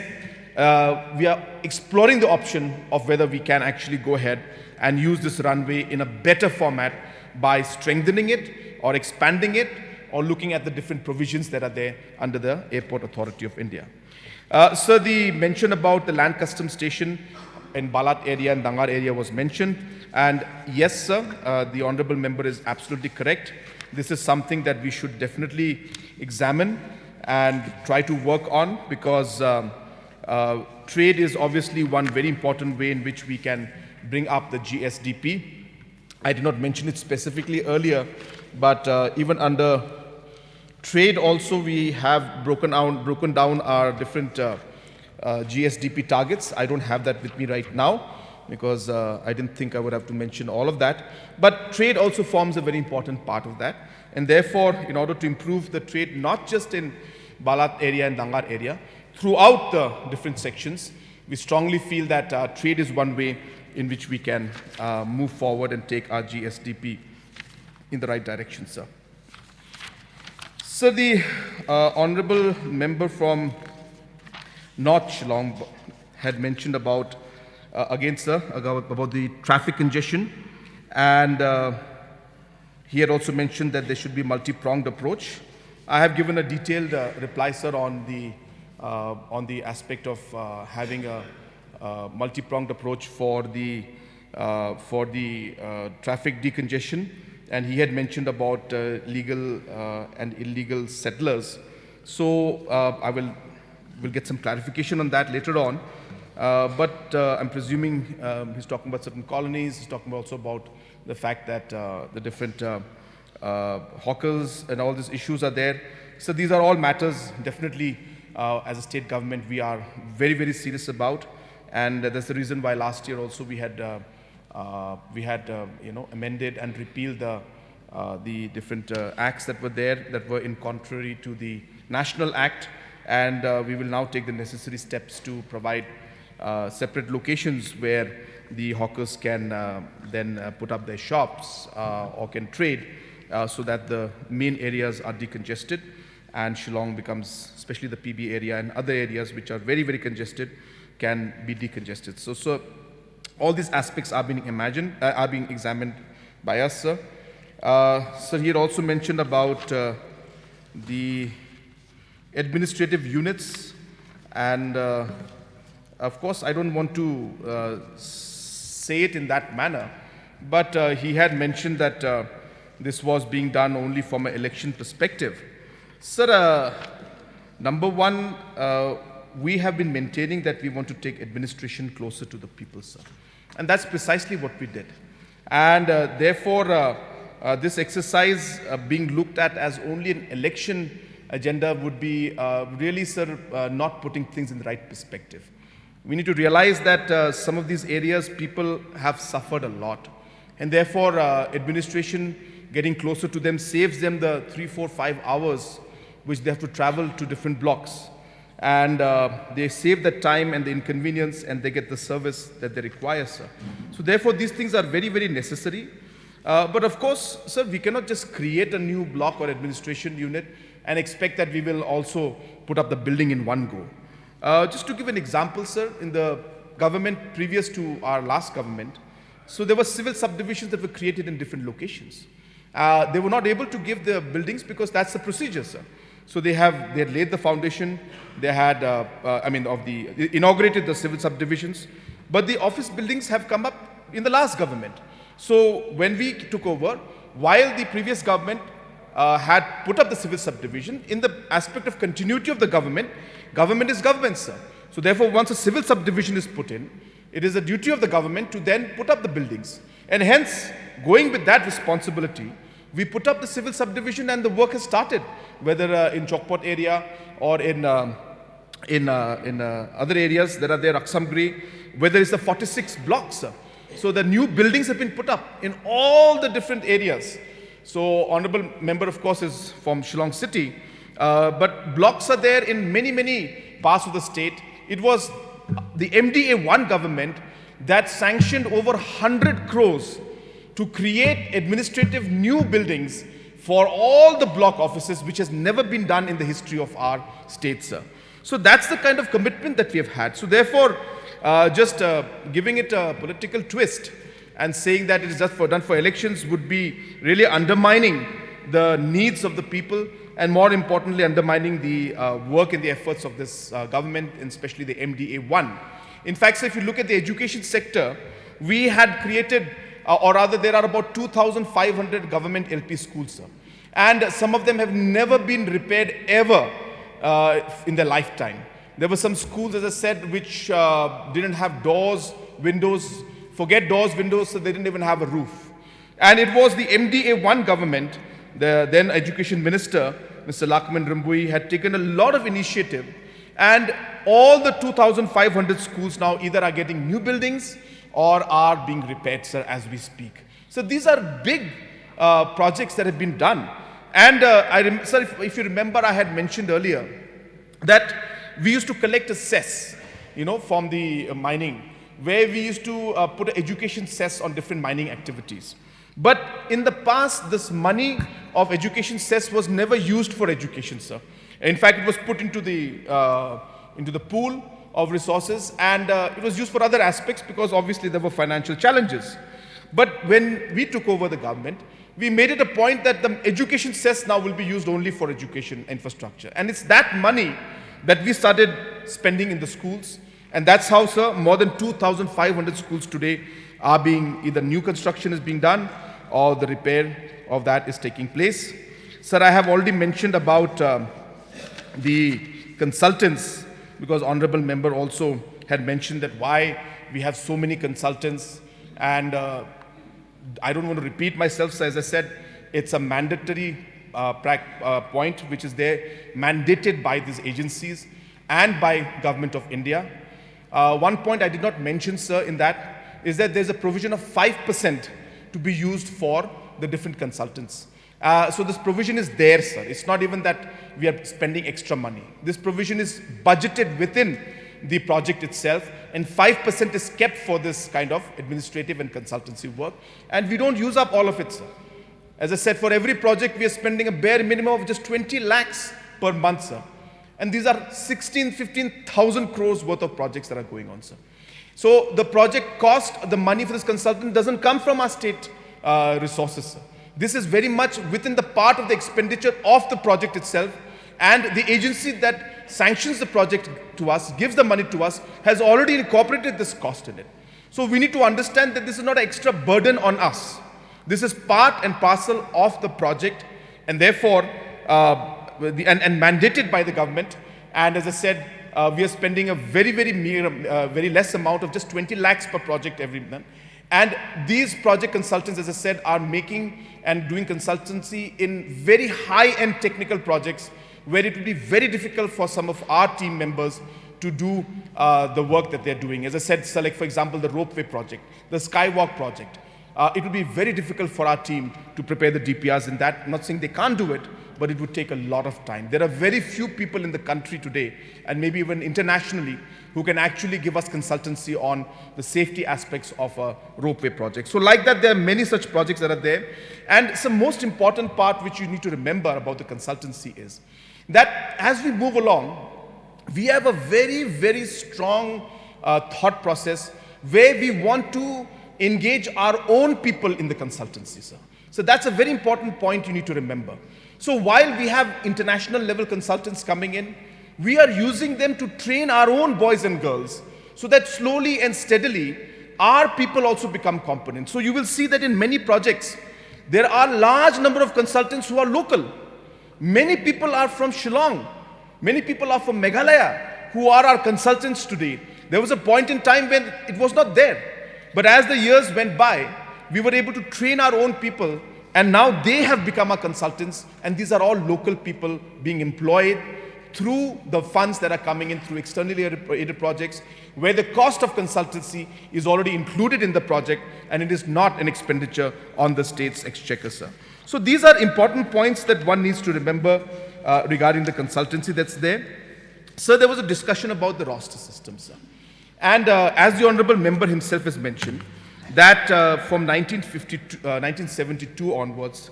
we are exploring the option of whether we can actually go ahead and use this runway in a better format by strengthening it or expanding it or looking at the different provisions that are there under the Airport Authority of India. So the mention about the land customs station in Balat area and Dangar area was mentioned. And yes, sir, the honorable member is absolutely correct. This is something that we should definitely examine and try to work on because trade is obviously one very important way in which we can bring up the GSDP. I did not mention it specifically earlier, but even under trade also we have broken down our different GSDP targets. I don't have that with me right now because I didn't think I would have to mention all of that. But trade also forms a very important part of that. And therefore, in order to improve the trade, not just in Balat area and Dangar area, throughout the different sections, we strongly feel that trade is one way in which we can move forward and take our GSDP in the right direction, sir. So the honorable member from North Shillong had mentioned about, again, sir, about the traffic congestion. And he had also mentioned that there should be multi-pronged approach. I have given a detailed reply, sir, on the aspect of having a multi-pronged approach for the traffic decongestion. And he had mentioned about legal and illegal settlers. So I will get some clarification on that later on. But I'm presuming he's talking about certain colonies. He's talking also about the fact that the different hawkers and all these issues are there. So these are all matters definitely as a state government we are very, very serious about. And that's the reason why last year also we had amended and repealed the different acts that were there that were in contrary to the National Act. And we will now take the necessary steps to provide separate locations where the hawkers can then put up their shops or can trade so that the main areas are decongested and Shillong becomes, especially the PB area and other areas which are very, very congested, can be decongested. So all these aspects are being examined by us, sir. So he had also mentioned about the administrative units, and of course I don't want to say it in that manner, but he had mentioned that this was being done only from an election perspective. Sir, number one, we have been maintaining that we want to take administration closer to the people, sir. And that's precisely what we did. And therefore, this exercise being looked at as only an election agenda would be really, sir, not putting things in the right perspective. We need to realize that some of these areas, people have suffered a lot. And therefore, administration getting closer to them saves them the 3, 4, 5 hours which they have to travel to different blocks. And they save the time and the inconvenience, and they get the service that they require, sir. So therefore, these things are very, very necessary. But of course, sir, we cannot just create a new block or administration unit and expect that we will also put up the building in one go. Just to give an example, sir, in the government previous to our last government, So there were civil subdivisions that were created in different locations. They were not able to give the buildings because that's the procedure, sir. So they had laid the foundation, they had, inaugurated the civil subdivisions, but the office buildings have come up in the last government. So when we took over, while the previous government had put up the civil subdivision, in the aspect of continuity of the government, government is government, sir. So therefore, once a civil subdivision is put in, it is a duty of the government to then put up the buildings. And hence, going with that responsibility, we put up the civil subdivision and the work has started, whether in Chokpot area or in other areas that are there, Aksamgri, whether it's the 46 blocks, sir. So the new buildings have been put up in all the different areas. So honorable member, of course, is from Shillong City, but blocks are there in many, many parts of the state. It was the MDA-1 government that sanctioned over 100 crores to create administrative new buildings for all the block offices, which has never been done in the history of our state, sir. So that's the kind of commitment that we have had. So therefore, just giving it a political twist and saying that it is just done for elections would be really undermining the needs of the people and more importantly undermining the work and the efforts of this government, and especially the MDA-1. In fact, sir, if you look at the education sector, we had created, or rather there are about 2,500 government LP schools, sir. And some of them have never been repaired ever in their lifetime. There were some schools, as I said, which didn't have doors, windows, forget doors, windows, so they didn't even have a roof. And it was the MDA-1 government, the then education minister, Mr. Lakman Rambui, had taken a lot of initiative, and all the 2,500 schools now either are getting new buildings or are being repaired, sir, as we speak. So these are big projects that have been done. And sir, if you remember, I had mentioned earlier that we used to collect a cess, from the mining, where we used to put an education cess on different mining activities. But in the past, this money of education cess was never used for education, sir. In fact, it was put into the pool of resources, and it was used for other aspects because obviously there were financial challenges. But when we took over the government, we made it a point that the education cess now will be used only for education infrastructure. And it's that money that we started spending in the schools. And that's how, sir, more than 2,500 schools today are being, either new construction is being done or the repair of that is taking place. Sir, I have already mentioned about the consultants, because honorable member also had mentioned that why we have so many consultants. And I don't want to repeat myself, so as I said, it's a mandatory point which is there, mandated by these agencies and by Government of India. One point I did not mention, sir, in that is that there's a provision of 5% to be used for the different consultants. So this provision is there, sir. It's not even that we are spending extra money. This provision is budgeted within the project itself, and 5% is kept for this kind of administrative and consultancy work. And we don't use up all of it, sir. As I said, for every project, we are spending a bare minimum of just 20 lakhs per month, sir. And these are 15,000 crores worth of projects that are going on, sir. So the project cost, the money for this consultant doesn't come from our state resources, sir. This is very much within the part of the expenditure of the project itself, and the agency that sanctions the project to us, gives the money to us, has already incorporated this cost in it. So we need to understand that this is not an extra burden on us. This is part and parcel of the project, and therefore, and mandated by the government. And as I said, we are spending a very less amount of just 20 lakhs per project every month. And these project consultants, as I said, are making and doing consultancy in very high-end technical projects where it will be very difficult for some of our team members to do the work that they're doing. As I said, select, for example, the ropeway project, the skywalk project. It will be very difficult for our team to prepare the DPRs in that. I'm not saying they can't do it, but it would take a lot of time. There are very few people in the country today, and maybe even internationally, who can actually give us consultancy on the safety aspects of a ropeway project. So like that, there are many such projects that are there. And some most important part which you need to remember about the consultancy is that as we move along, we have a very, very strong thought process where we want to engage our own people in the consultancy, sir. So that's a very important point you need to remember. So while we have international level consultants coming in, we are using them to train our own boys and girls so that slowly and steadily our people also become competent. So you will see that in many projects, there are large number of consultants who are local. Many people are from Shillong. Many people are from Meghalaya who are our consultants today. There was a point in time when it was not there. But as the years went by, we were able to train our own people, and now they have become our consultants, and these are all local people being employed through the funds that are coming in through externally aided projects, where the cost of consultancy is already included in the project and it is not an expenditure on the state's exchequer, sir. So these are important points that one needs to remember regarding the consultancy that's there. Sir, there was a discussion about the roster system, sir. And as the Honorable Member himself has mentioned, that from 1972 onwards,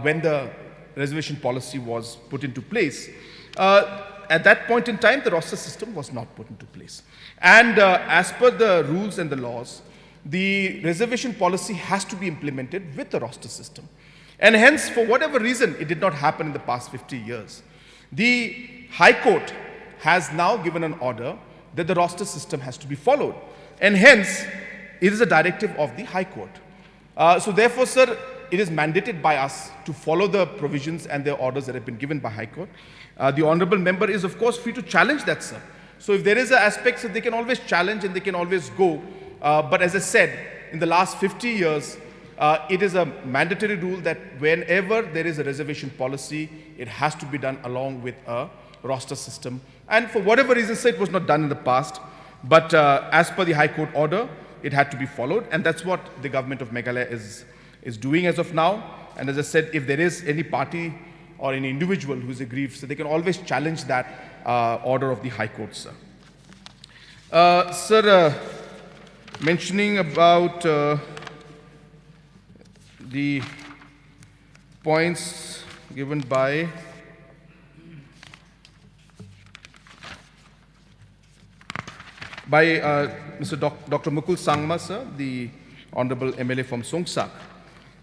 when the reservation policy was put into place, at that point in time, the roster system was not put into place. And as per the rules and the laws, the reservation policy has to be implemented with the roster system. And hence, for whatever reason, it did not happen in the past 50 years. The High Court has now given an order that the roster system has to be followed. And hence, it is a directive of the High Court. So therefore, sir, it is mandated by us to follow the provisions and the orders that have been given by High Court. The Honorable Member is, of course, free to challenge that, sir. So if there is an aspect, so they can always challenge and they can always go. But as I said, in the last 50 years, it is a mandatory rule that whenever there is a reservation policy, it has to be done along with a roster system. And for whatever reason, sir, it was not done in the past. But as per the High Court order, it had to be followed. And that's what the government of Meghalaya is doing as of now. And as I said, if there is any party or any individual who is aggrieved, so they can always challenge that order of the High Court, sir. Sir, mentioning about the points given by Mr. Dr. Mukul Sangma, sir, the Honorable MLA from Songsak.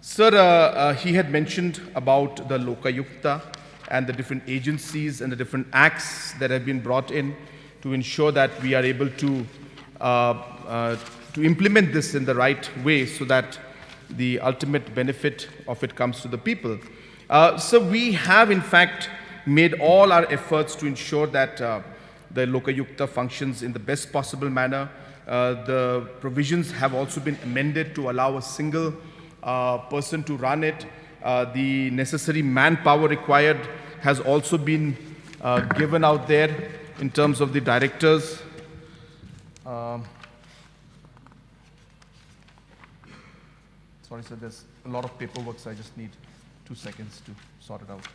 Sir, he had mentioned about the Lokayukta and the different agencies and the different acts that have been brought in to ensure that we are able to implement this in the right way so that the ultimate benefit of it comes to the people. So we have, in fact, made all our efforts to ensure that the Lokayukta functions in the best possible manner. The provisions have also been amended to allow a single person to run it. The necessary manpower required has also been given out there in terms of the directors. Sorry, sir, there's a lot of paperwork, so I just need 2 seconds to sort it out.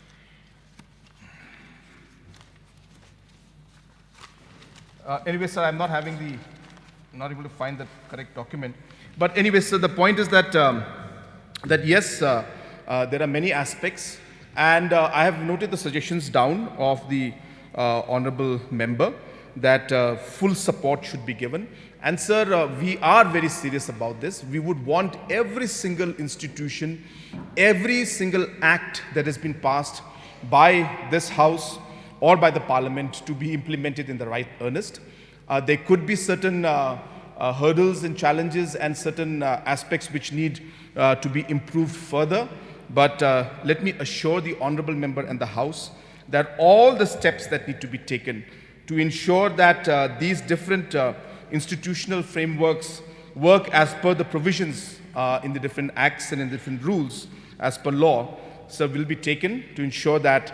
Anyway, sir, I'm not able to find the correct document. But anyway, sir, the point is that yes, there are many aspects, and I have noted the suggestions down of the Honorable Member that full support should be given. And sir, we are very serious about this. We would want every single institution, every single act that has been passed by this House or by the Parliament to be implemented in the right earnest. There could be certain hurdles and challenges and certain aspects which need to be improved further. But let me assure the Honorable Member and the House that all the steps that need to be taken to ensure that these different institutional frameworks work as per the provisions in the different acts and in different rules as per law, sir, will be taken to ensure that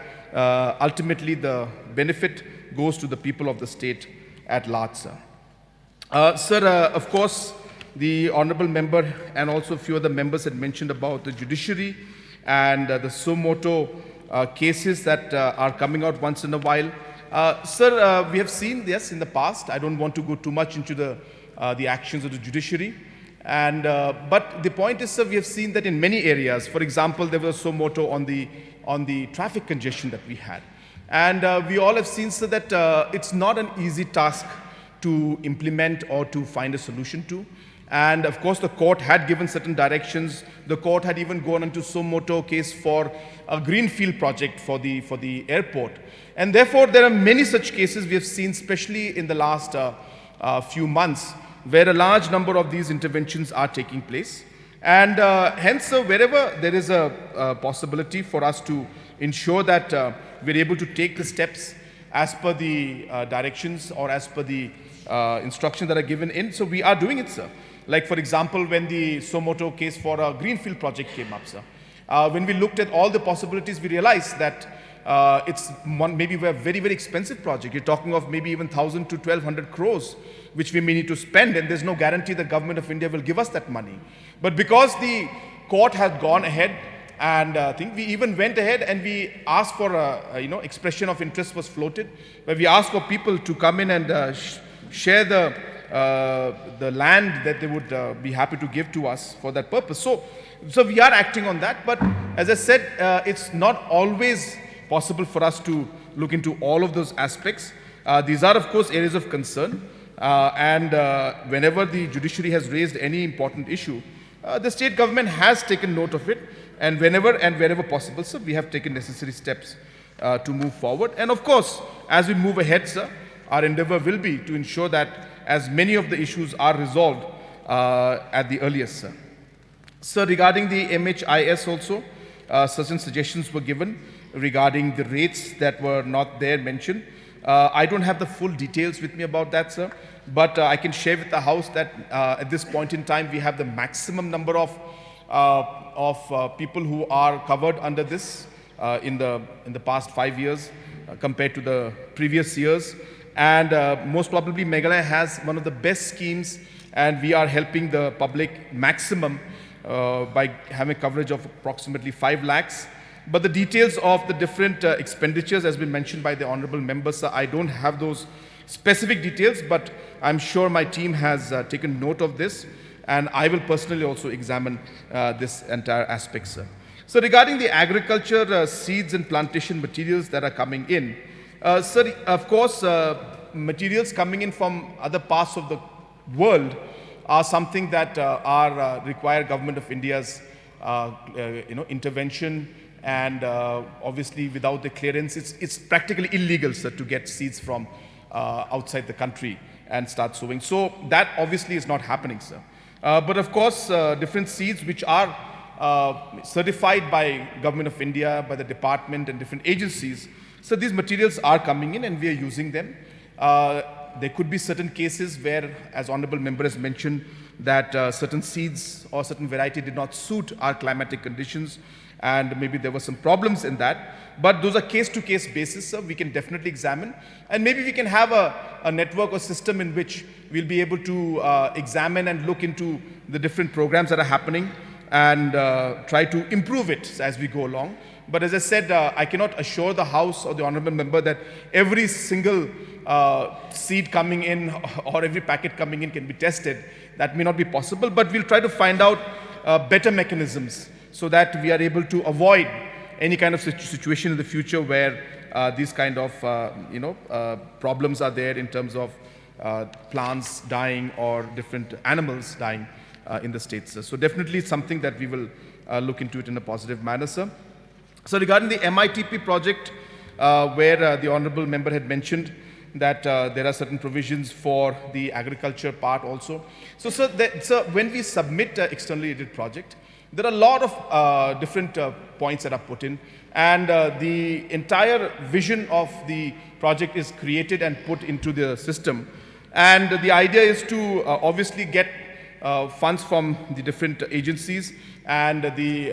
ultimately the benefit goes to the people of the state at large, sir. Sir, of course, the Honorable Member and also a few other members had mentioned about the judiciary and the suo motu cases that are coming out once in a while. Sir, we have seen this in the past. I don't want to go too much into the actions of the judiciary. And but the point is, sir, we have seen that in many areas. For example, there was a suo motu on the traffic congestion that we had. And we all have seen, sir, that it's not an easy task to implement or to find a solution to. And of course, the court had given certain directions. The court had even gone into suo motu case for a greenfield project for the airport. And therefore, there are many such cases we have seen, especially in the last few months, where a large number of these interventions are taking place. And hence, wherever there is a possibility for us to ensure that we're able to take the steps as per the directions or as per the instructions that are given in, so we are doing it, sir. Like, for example, when the suo motu case for a greenfield project came up, sir, when we looked at all the possibilities, we realized that it's maybe a very, very expensive project. You're talking of maybe even 1,000 to 1,200 crores, which we may need to spend, and there's no guarantee the government of India will give us that money. But because the court had gone ahead, and I think we even went ahead and we asked for expression of interest was floated, where we asked for people to come in and share the land that they would be happy to give to us for that purpose. So we are acting on that. But as I said, it's not always possible for us to look into all of those aspects. These are, of course, areas of concern. And whenever the judiciary has raised any important issue, the state government has taken note of it. And whenever and wherever possible, sir, we have taken necessary steps to move forward. And of course, as we move ahead, sir, our endeavor will be to ensure that as many of the issues are resolved at the earliest, sir. Sir, regarding the MHIS also, certain suggestions were given regarding the rates that were not there mentioned. I don't have the full details with me about that, sir, but I can share with the House that at this point in time, we have the maximum number of people who are covered under this in the past 5 years compared to the previous years. And most probably Meghalaya has one of the best schemes, and we are helping the public maximum by having coverage of approximately 5 lakhs. But the details of the different expenditures has been mentioned by the honorable members, sir. I don't have those specific details, but I'm sure my team has taken note of this, and I will personally also examine this entire aspect, sir. So regarding the agriculture seeds and plantation materials that are coming in, sir, of course, materials coming in from other parts of the world are something that require Government of India's intervention, and obviously without the clearance, it's practically illegal, sir, to get seeds from outside the country and start sowing. So that obviously is not happening, sir. But of course, different seeds which are certified by Government of India, by the department and different agencies, so these materials are coming in and we are using them. There could be certain cases where, as Honorable Member has mentioned, that certain seeds or certain variety did not suit our climatic conditions, and maybe there were some problems in that. But those are case-to-case basis, sir. We can definitely examine, and maybe we can have a network or system in which we'll be able to examine and look into the different programs that are happening and try to improve it as we go along. But as I said, I cannot assure the House or the Honorable Member that every single seed coming in or every packet coming in can be tested. That may not be possible, but we'll try to find out better mechanisms so that we are able to avoid any kind of situation in the future where these kind of problems are there in terms of plants dying or different animals dying in the states. So definitely something that we will look into it in a positive manner, sir. So regarding the MITP project, where the Honorable Member had mentioned that there are certain provisions for the agriculture part also. So, sir, when we submit an externally aided project, there are a lot of different points that are put in, and the entire vision of the project is created and put into the system. And the idea is to obviously get funds from the different agencies, and the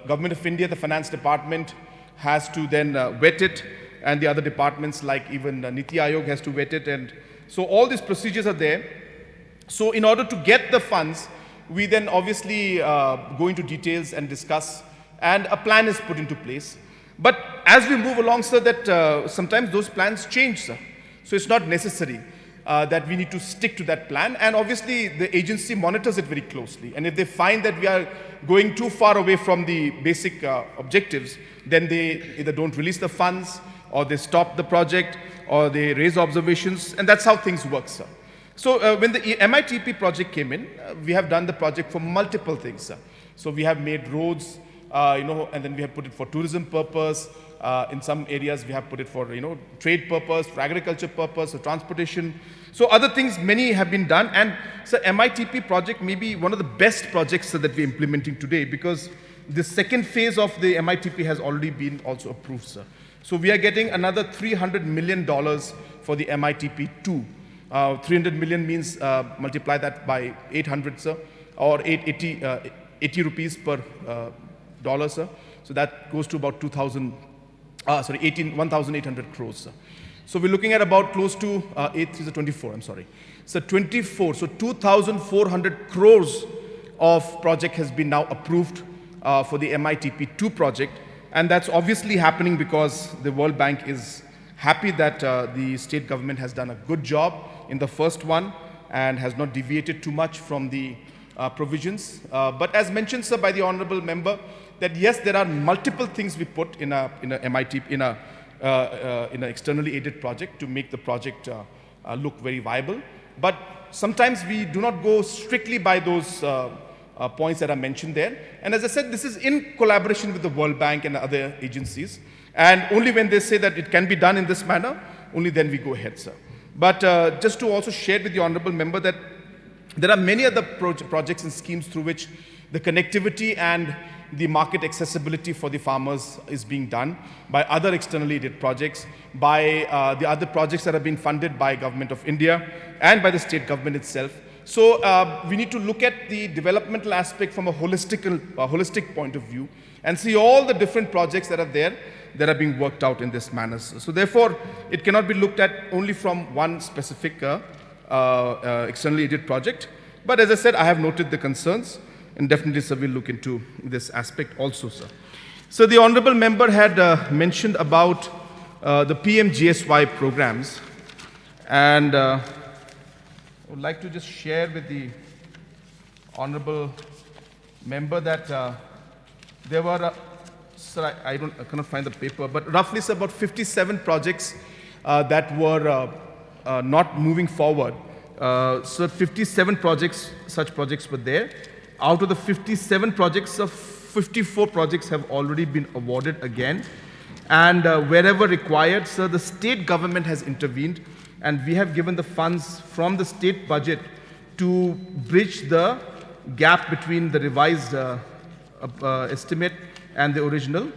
Government of India, the Finance Department, has to then vet it, and the other departments like even Niti Aayog has to vet it. And so all these procedures are there. So in order to get the funds, we then obviously go into details and discuss, and a plan is put into place. But as we move along, sir, that sometimes those plans change, sir. So it's not necessary that we need to stick to that plan. And obviously, the agency monitors it very closely. And if they find that we are going too far away from the basic objectives, then they either don't release the funds, or they stop the project, or they raise observations. And that's how things work, sir. So when the MITP project came in, we have done the project for multiple things, sir. So we have made roads, and then we have put it for tourism purpose. In some areas, we have put it for, trade purpose, for agriculture purpose, for transportation. So other things, many have been done. And so MITP project may be one of the best projects that we're implementing today, because the second phase of the MITP has already been also approved, sir. So we are getting another $300 million for the MITP2. 300 million means multiply that by 800, sir, or 80 rupees per dollar, sir. So that goes to about 1,800 crores, sir. So we're looking at about close to 24, I'm sorry. So 24, so 2,400 crores of project has been now approved for the MITP2 project. And that's obviously happening because the World Bank is happy that the state government has done a good job in the first one and has not deviated too much from the provisions. But as mentioned, sir, by the honorable member, that yes, there are multiple things we put in a MITP, in an externally aided project to make the project look very viable. But sometimes we do not go strictly by those points that are mentioned there. And as I said, this is in collaboration with the World Bank and other agencies. And only when they say that it can be done in this manner, only then we go ahead, sir. But just to also share with the honorable member that there are many other projects and schemes through which the connectivity and the market accessibility for the farmers is being done by other externally aided projects, by the other projects that have been funded by Government of India and by the state government itself. So we need to look at the developmental aspect from a holistic point of view and see all the different projects that are there that are being worked out in this manner. So therefore, it cannot be looked at only from one specific externally aided project. But as I said, I have noted the concerns, and definitely, sir, we'll look into this aspect also, sir. So the honorable member had mentioned about the PMGSY programs, and I would like to just share with the honorable member that there were, sir, I cannot find the paper, but roughly, sir, about 57 projects that were not moving forward. So 57 projects, such projects were there. Out of the 57 projects, 54 projects have already been awarded again. And wherever required, sir, the state government has intervened, and we have given the funds from the state budget to bridge the gap between the revised estimate and the original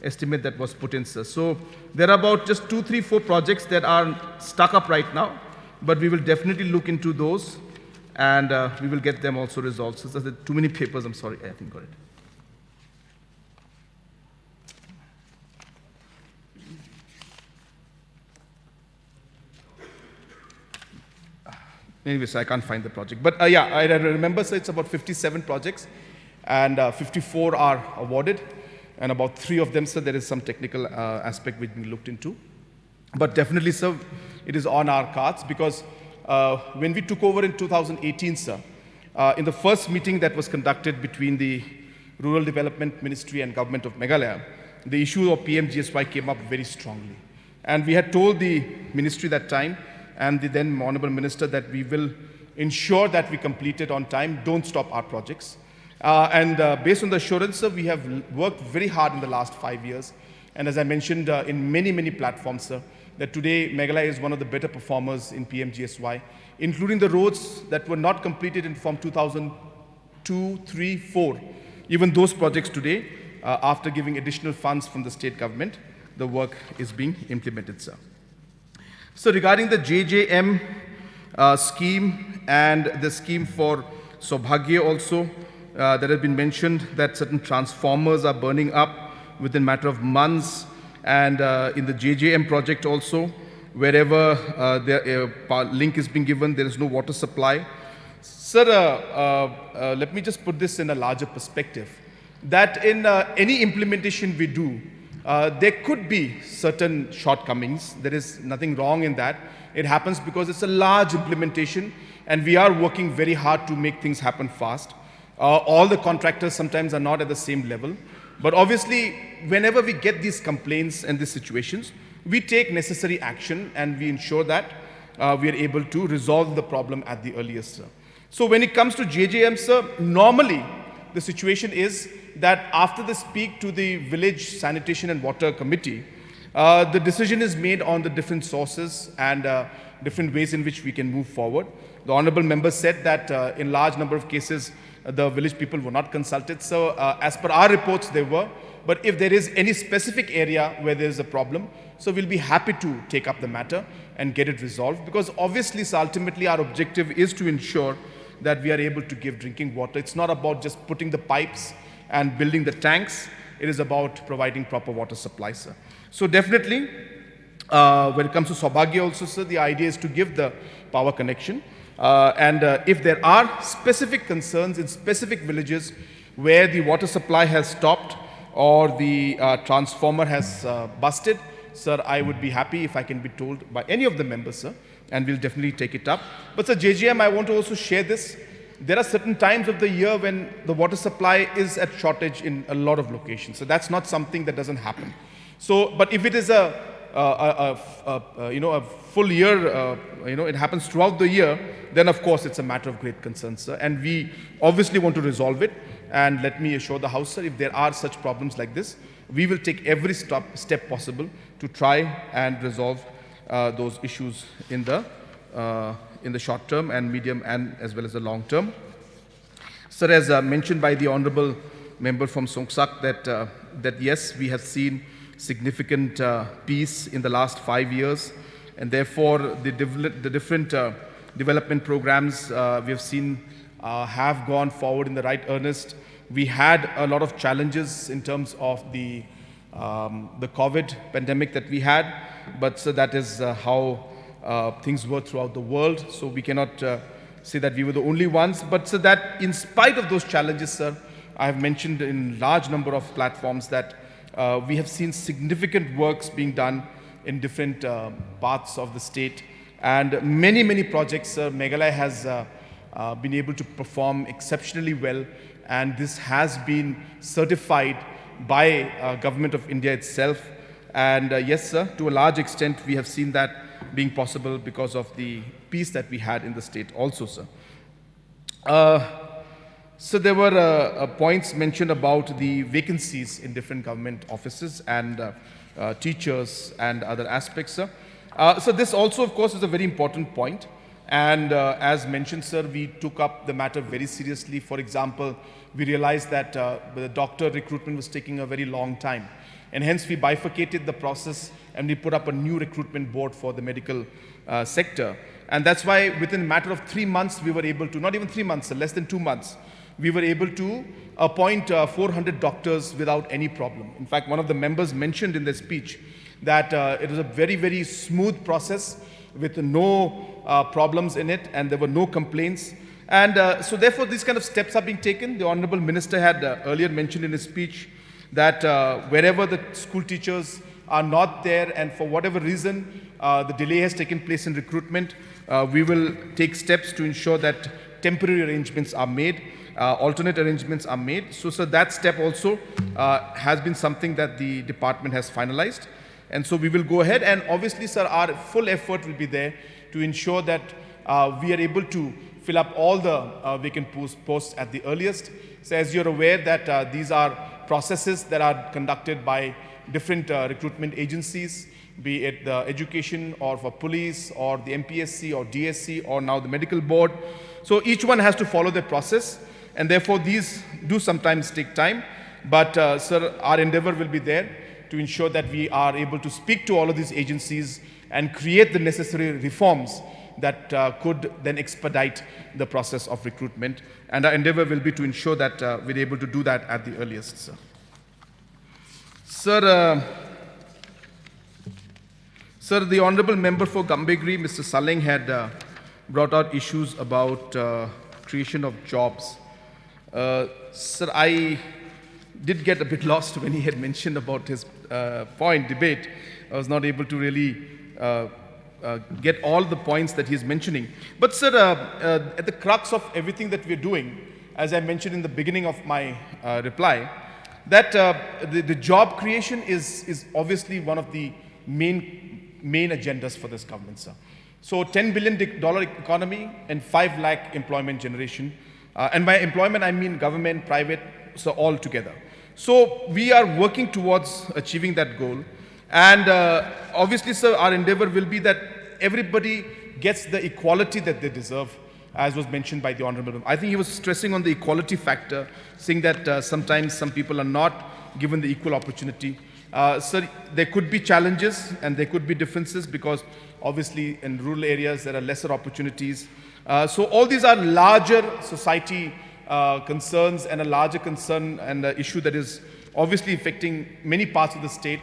estimate that was put in, sir. So there are about just 2, 3, 4 projects that are stuck up right now, but we will definitely look into those, and we will get them also resolved. So there are too many papers, I'm sorry, I think got it. Anyways, I can't find the project. But yeah, I remember, so it's about 57 projects, and 54 are awarded, and about 3 of them, sir, there is some technical aspect which we looked into. But definitely, sir, it is on our cards, because when we took over in 2018, sir, in the first meeting that was conducted between the Rural Development Ministry and Government of Meghalaya, the issue of PMGSY came up very strongly. And we had told the ministry that time, and the then Honorable Minister, that we will ensure that we complete it on time, don't stop our projects. And based on the assurance, sir, we have worked very hard in the last 5 years. And as I mentioned in many, many platforms, sir, that today Meghalaya is one of the better performers in PMGSY, including the roads that were not completed from 2002, 3, 4. Even those projects today, after giving additional funds from the state government, the work is being implemented, sir. So regarding the JJM scheme and the scheme for Saubhagya also, that has been mentioned, that certain transformers are burning up within a matter of months, and in the JJM project also, wherever the link is being given, there is no water supply. Sir, let me just put this in a larger perspective, that in any implementation we do, there could be certain shortcomings. There is nothing wrong in that. It happens because it's a large implementation, and we are working very hard to make things happen fast. All the contractors sometimes are not at the same level. But obviously, whenever we get these complaints and these situations, we take necessary action, and we ensure that we are able to resolve the problem at the earliest, sir. So when it comes to JJM, sir, normally the situation is that after the speak to the Village Sanitation and Water Committee, the decision is made on the different sources and different ways in which we can move forward. The honorable member said that in large number of cases, the village people were not consulted. So as per our reports, they were. But if there is any specific area where there is a problem, so we'll be happy to take up the matter and get it resolved. Because obviously, so ultimately, our objective is to ensure that we are able to give drinking water. It's not about just putting the pipes and building the tanks. It is about providing proper water supply, sir. So definitely, when it comes to Saubhagya also, sir, the idea is to give the power connection. If there are specific concerns in specific villages where the water supply has stopped or the transformer has busted, sir, I would be happy if I can be told by any of the members, sir, and we'll definitely take it up. But sir, JJM, I want to also share this. There are certain times of the year when the water supply is at shortage in a lot of locations. So that's not something that doesn't happen. So, but if it is a full year, it happens throughout the year, then of course it's a matter of great concern, sir. And we obviously want to resolve it. And let me assure the House, sir, if there are such problems like this, we will take every step possible to try and resolve those issues in the short term and medium and as well as the long term. Sir, as mentioned by the honorable member from Songsak, that yes, we have seen significant peace in the last 5 years, and therefore the different development programs we have seen have gone forward in the right earnest. We had a lot of challenges in terms of the COVID pandemic that we had, but so that is how things were throughout the world. So we cannot say that we were the only ones, but so that in spite of those challenges, sir, I have mentioned in large number of platforms that we have seen significant works being done in different parts of the state, and many projects, Meghalaya has been able to perform exceptionally well, and this has been certified by Government of India itself. And yes, sir, to a large extent we have seen that being possible because of the peace that we had in the state also, sir. So there were points mentioned about the vacancies in different government offices and teachers and other aspects, sir. So this also, of course, is a very important point. And as mentioned, sir, we took up the matter very seriously. For example, we realized that the doctor recruitment was taking a very long time. And hence we bifurcated the process and we put up a new recruitment board for the medical sector. And that's why within a matter of 3 months, we were able to, not even 3 months, sir, less than 2 months, we were able to appoint 400 doctors without any problem. In fact, one of the members mentioned in their speech that it was a very smooth process with no problems in it, and there were no complaints. And so therefore, these kind of steps are being taken. The Honorable Minister had earlier mentioned in his speech that wherever the school teachers are not there and for whatever reason the delay has taken place in recruitment, we will take steps to ensure that temporary arrangements are made, alternate arrangements are made. So that step also has been something that the department has finalized. And so we will go ahead, and obviously, sir, our full effort will be there to ensure that we are able to fill up all the vacant posts at the earliest. So as you're aware that these are processes that are conducted by different recruitment agencies, be it the education or for police or the MPSC or DSC or now the medical board. So each one has to follow their process, and therefore these do sometimes take time. But sir, our endeavor will be there to ensure that we are able to speak to all of these agencies and create the necessary reforms that could then expedite the process of recruitment. And our endeavor will be to ensure that we're able to do that at the earliest, sir. Sir, the Honorable Member for Gambegri, Mr. Saleng, had brought out issues about creation of jobs. Sir, I did get a bit lost when he had mentioned about his debate. I was not able to really get all the points that he's mentioning. But sir, at the crux of everything that we're doing, as I mentioned in the beginning of my reply, that the job creation is obviously one of the main agendas for this government, sir. So $10 billion economy and 5 lakh employment generation. And by employment, I mean government, private, so all together. So we are working towards achieving that goal. And obviously, sir, our endeavor will be that everybody gets the equality that they deserve, as was mentioned by the Honorable Member. I think he was stressing on the equality factor, saying that sometimes some people are not given the equal opportunity. Sir, there could be challenges and there could be differences because obviously in rural areas there are lesser opportunities. So all these are larger society concerns and a larger concern and issue that is obviously affecting many parts of the state.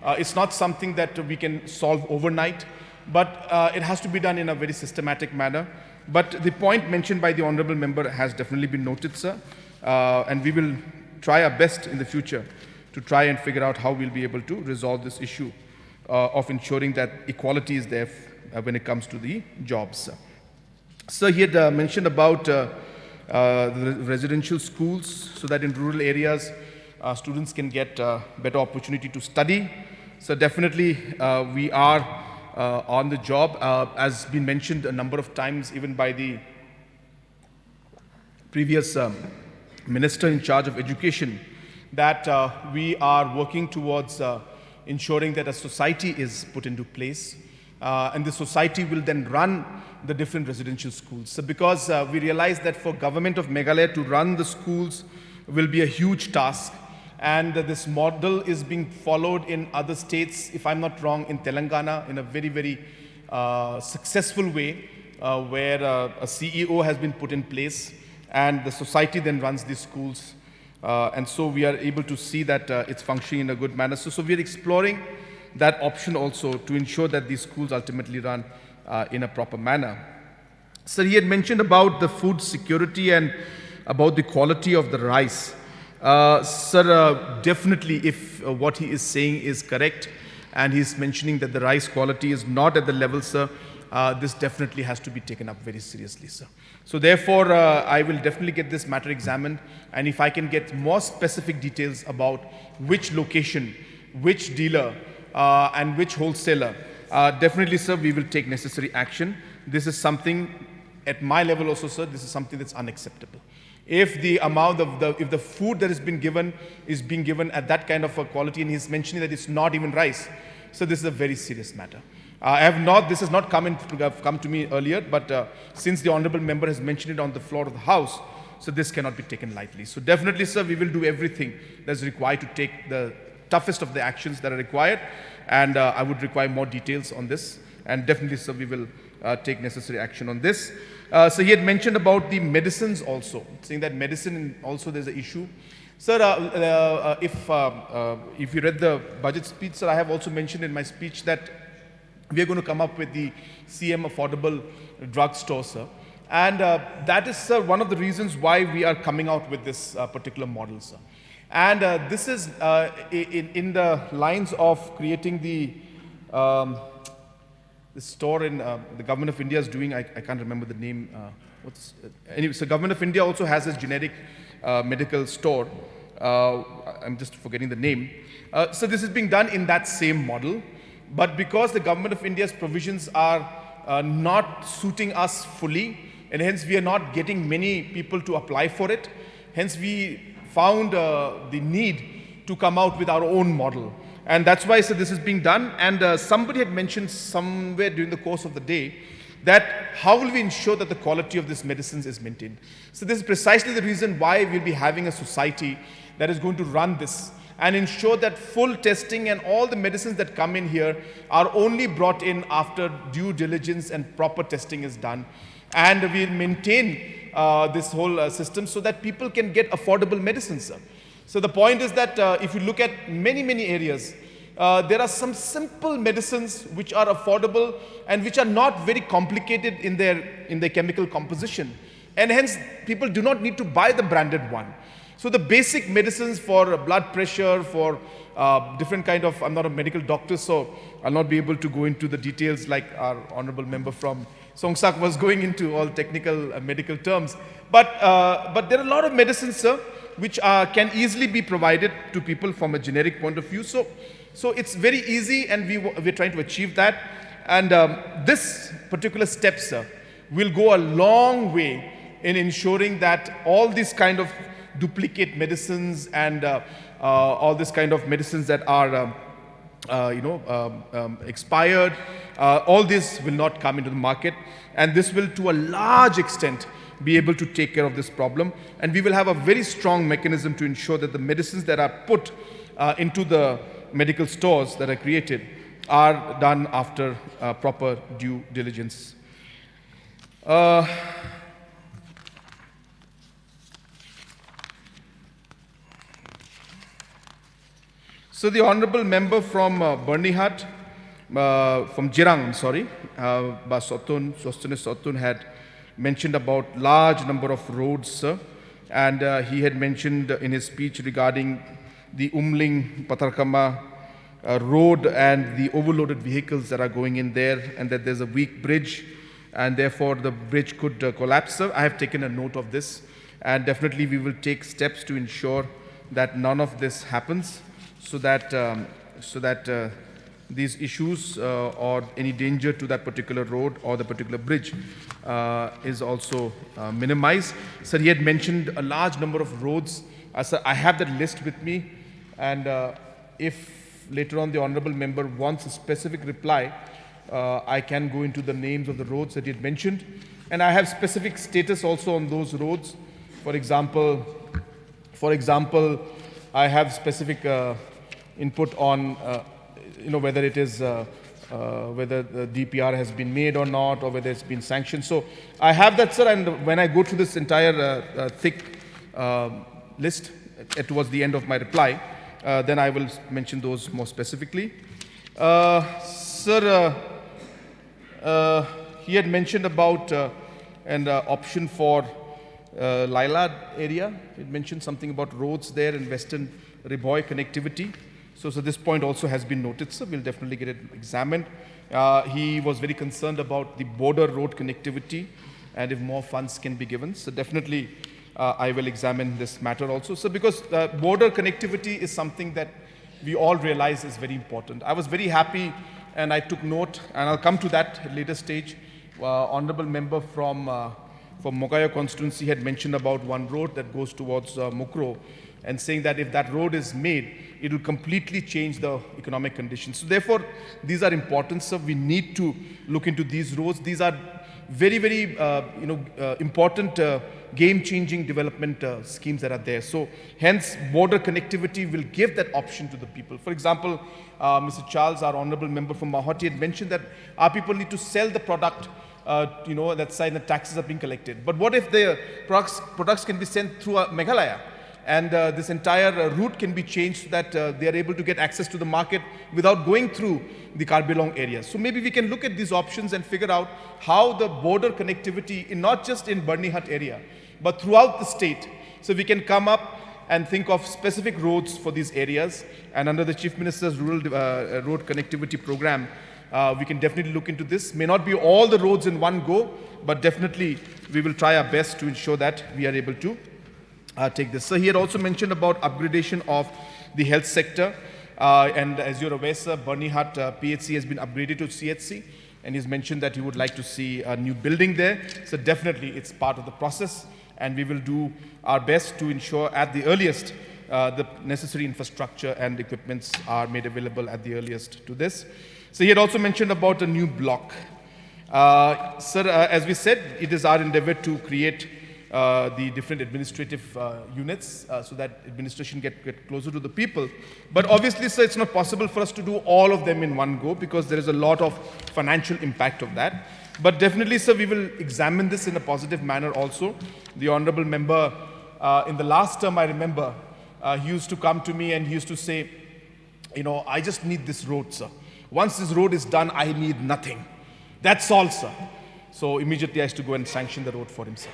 It's not something that we can solve overnight, but it has to be done in a very systematic manner. But the point mentioned by the Honorable Member has definitely been noted, sir, and we will try our best in the future to try and figure out how we'll be able to resolve this issue of ensuring that equality is there when it comes to the jobs. Sir, he had mentioned about the residential schools so that in rural areas students can get better opportunity to study. So definitely we are on the job, as been mentioned a number of times even by the previous Minister in charge of education, that we are working towards ensuring that a society is put into place and the society will then run the different residential schools. So because we realize that for government of Meghalaya to run the schools will be a huge task, and this model is being followed in other states, if I'm not wrong, in Telangana in a very, very successful way where a CEO has been put in place and the society then runs these schools. And so we are able to see that it's functioning in a good manner. So we are exploring that option also to ensure that these schools ultimately run in a proper manner. So he had mentioned about the food security and about the quality of the rice. Sir, definitely if what he is saying is correct and he's mentioning that the rice quality is not at the level, sir, this definitely has to be taken up very seriously, sir. So therefore, I will definitely get this matter examined, and if I can get more specific details about which location, which dealer, and which wholesaler, definitely, sir, we will take necessary action. This is something, at my level also, sir, this is something that's unacceptable. If the amount of if the food that is being given at that kind of a quality, and he's mentioning that it's not even rice, so this is a very serious matter. This has not come to me earlier, but since the Honorable Member has mentioned it on the floor of the House, so this cannot be taken lightly. So definitely, sir, we will do everything that's required to take the toughest of the actions that are required, and I would require more details on this, and definitely, sir, we will take necessary action on this. So he had mentioned about the medicines also, saying that medicine also there's an issue. Sir, if you read the budget speech, sir, I have also mentioned in my speech that we are going to come up with the CM Affordable Drug Store, sir. And that is, sir, one of the reasons why we are coming out with this particular model, sir. And this is in the lines of creating the store in the Government of India is doing, I can't remember the name. Anyway, so Government of India also has this generic medical store. I'm just forgetting the name. So this is being done in that same model. But because the Government of India's provisions are not suiting us fully, and hence we are not getting many people to apply for it, hence we found the need to come out with our own model. And that's why, so this is being done. And somebody had mentioned somewhere during the course of the day that how will we ensure that the quality of these medicines is maintained. So this is precisely the reason why we'll be having a society that is going to run this and ensure that full testing and all the medicines that come in here are only brought in after due diligence and proper testing is done. And we'll maintain this whole system so that people can get affordable medicines, sir. So the point is that if you look at many areas, there are some simple medicines which are affordable and which are not very complicated in their chemical composition. And hence, people do not need to buy the branded one. So the basic medicines for blood pressure, for different kind of, I'm not a medical doctor, so I'll not be able to go into the details like our honorable member from Songsak was going into all technical medical terms. But there are a lot of medicines, sir, which can easily be provided to people from a generic point of view. So it's very easy, and we're trying to achieve that. And this particular step, sir, will go a long way in ensuring that all these kind of duplicate medicines and all this kind of medicines that are expired, all this will not come into the market, and this will to a large extent be able to take care of this problem. And we will have a very strong mechanism to ensure that the medicines that are put into the medical stores that are created are done after proper due diligence. So the honorable member from Bernihat, from Jirang, I'm sorry, Sostune Sotun had mentioned about large number of roads, sir, and he had mentioned in his speech regarding the Umling Patarkama road and the overloaded vehicles that are going in there, and that there's a weak bridge and therefore the bridge could collapse, sir. I have taken a note of this, and definitely we will take steps to ensure that none of this happens, so that these issues or any danger to that particular road or the particular bridge is also minimized. Sir, he had mentioned a large number of roads. Sir, I have that list with me, and if later on the honorable member wants a specific reply, I can go into the names of the roads that he had mentioned, and I have specific status also on those roads. For example, I have specific input on whether it is whether the DPR has been made or not, or whether it's been sanctioned. So I have that, sir, and when I go through this entire thick list towards the end of my reply, then I will mention those more specifically. Sir, he had mentioned about an option for Lailad area. He had mentioned something about roads there in Western Riboy connectivity. So this point also has been noted, sir. We'll definitely get it examined. He was very concerned about the border road connectivity and if more funds can be given. So definitely I will examine this matter also. So because border connectivity is something that we all realize is very important. I was very happy and I took note, and I'll come to that at a later stage. Honorable member from Mogaya constituency had mentioned about one road that goes towards Mukro, and saying that if that road is made, it will completely change the economic conditions. So therefore, these are important, sir. We need to look into these roads. These are very, very important game-changing development schemes that are there. So hence, border connectivity will give that option to the people. For example, Mr. Charles, our honorable member from Mahoti, had mentioned that our people need to sell the product that side, the taxes are being collected. But what if the products can be sent through Meghalaya? And this entire route can be changed so that they are able to get access to the market without going through the Karbilong area. So maybe we can look at these options and figure out how the border connectivity, not just in Bernihat area, but throughout the state. So we can come up and think of specific roads for these areas. And under the Chief Minister's Rural Road Connectivity Program, we can definitely look into this. May not be all the roads in one go, but definitely we will try our best to ensure that we are able to take this. So he had also mentioned about upgradation of the health sector. And as you're aware, sir, Bernihat PHC has been upgraded to CHC. And he's mentioned that he would like to see a new building there. So definitely it's part of the process. And we will do our best to ensure at the earliest the necessary infrastructure and equipments are made available at the earliest to this. So he had also mentioned about a new block. Sir, as we said, it is our endeavor to create the different administrative units so that administration get closer to the people. But obviously, sir, it's not possible for us to do all of them in one go because there is a lot of financial impact of that. But definitely, sir, we will examine this in a positive manner also. The honorable member, in the last term, I remember, he used to come to me and he used to say, I just need this road, sir. Once this road is done, I need nothing. That's all, sir. So immediately I used to go and sanction the road for him, sir.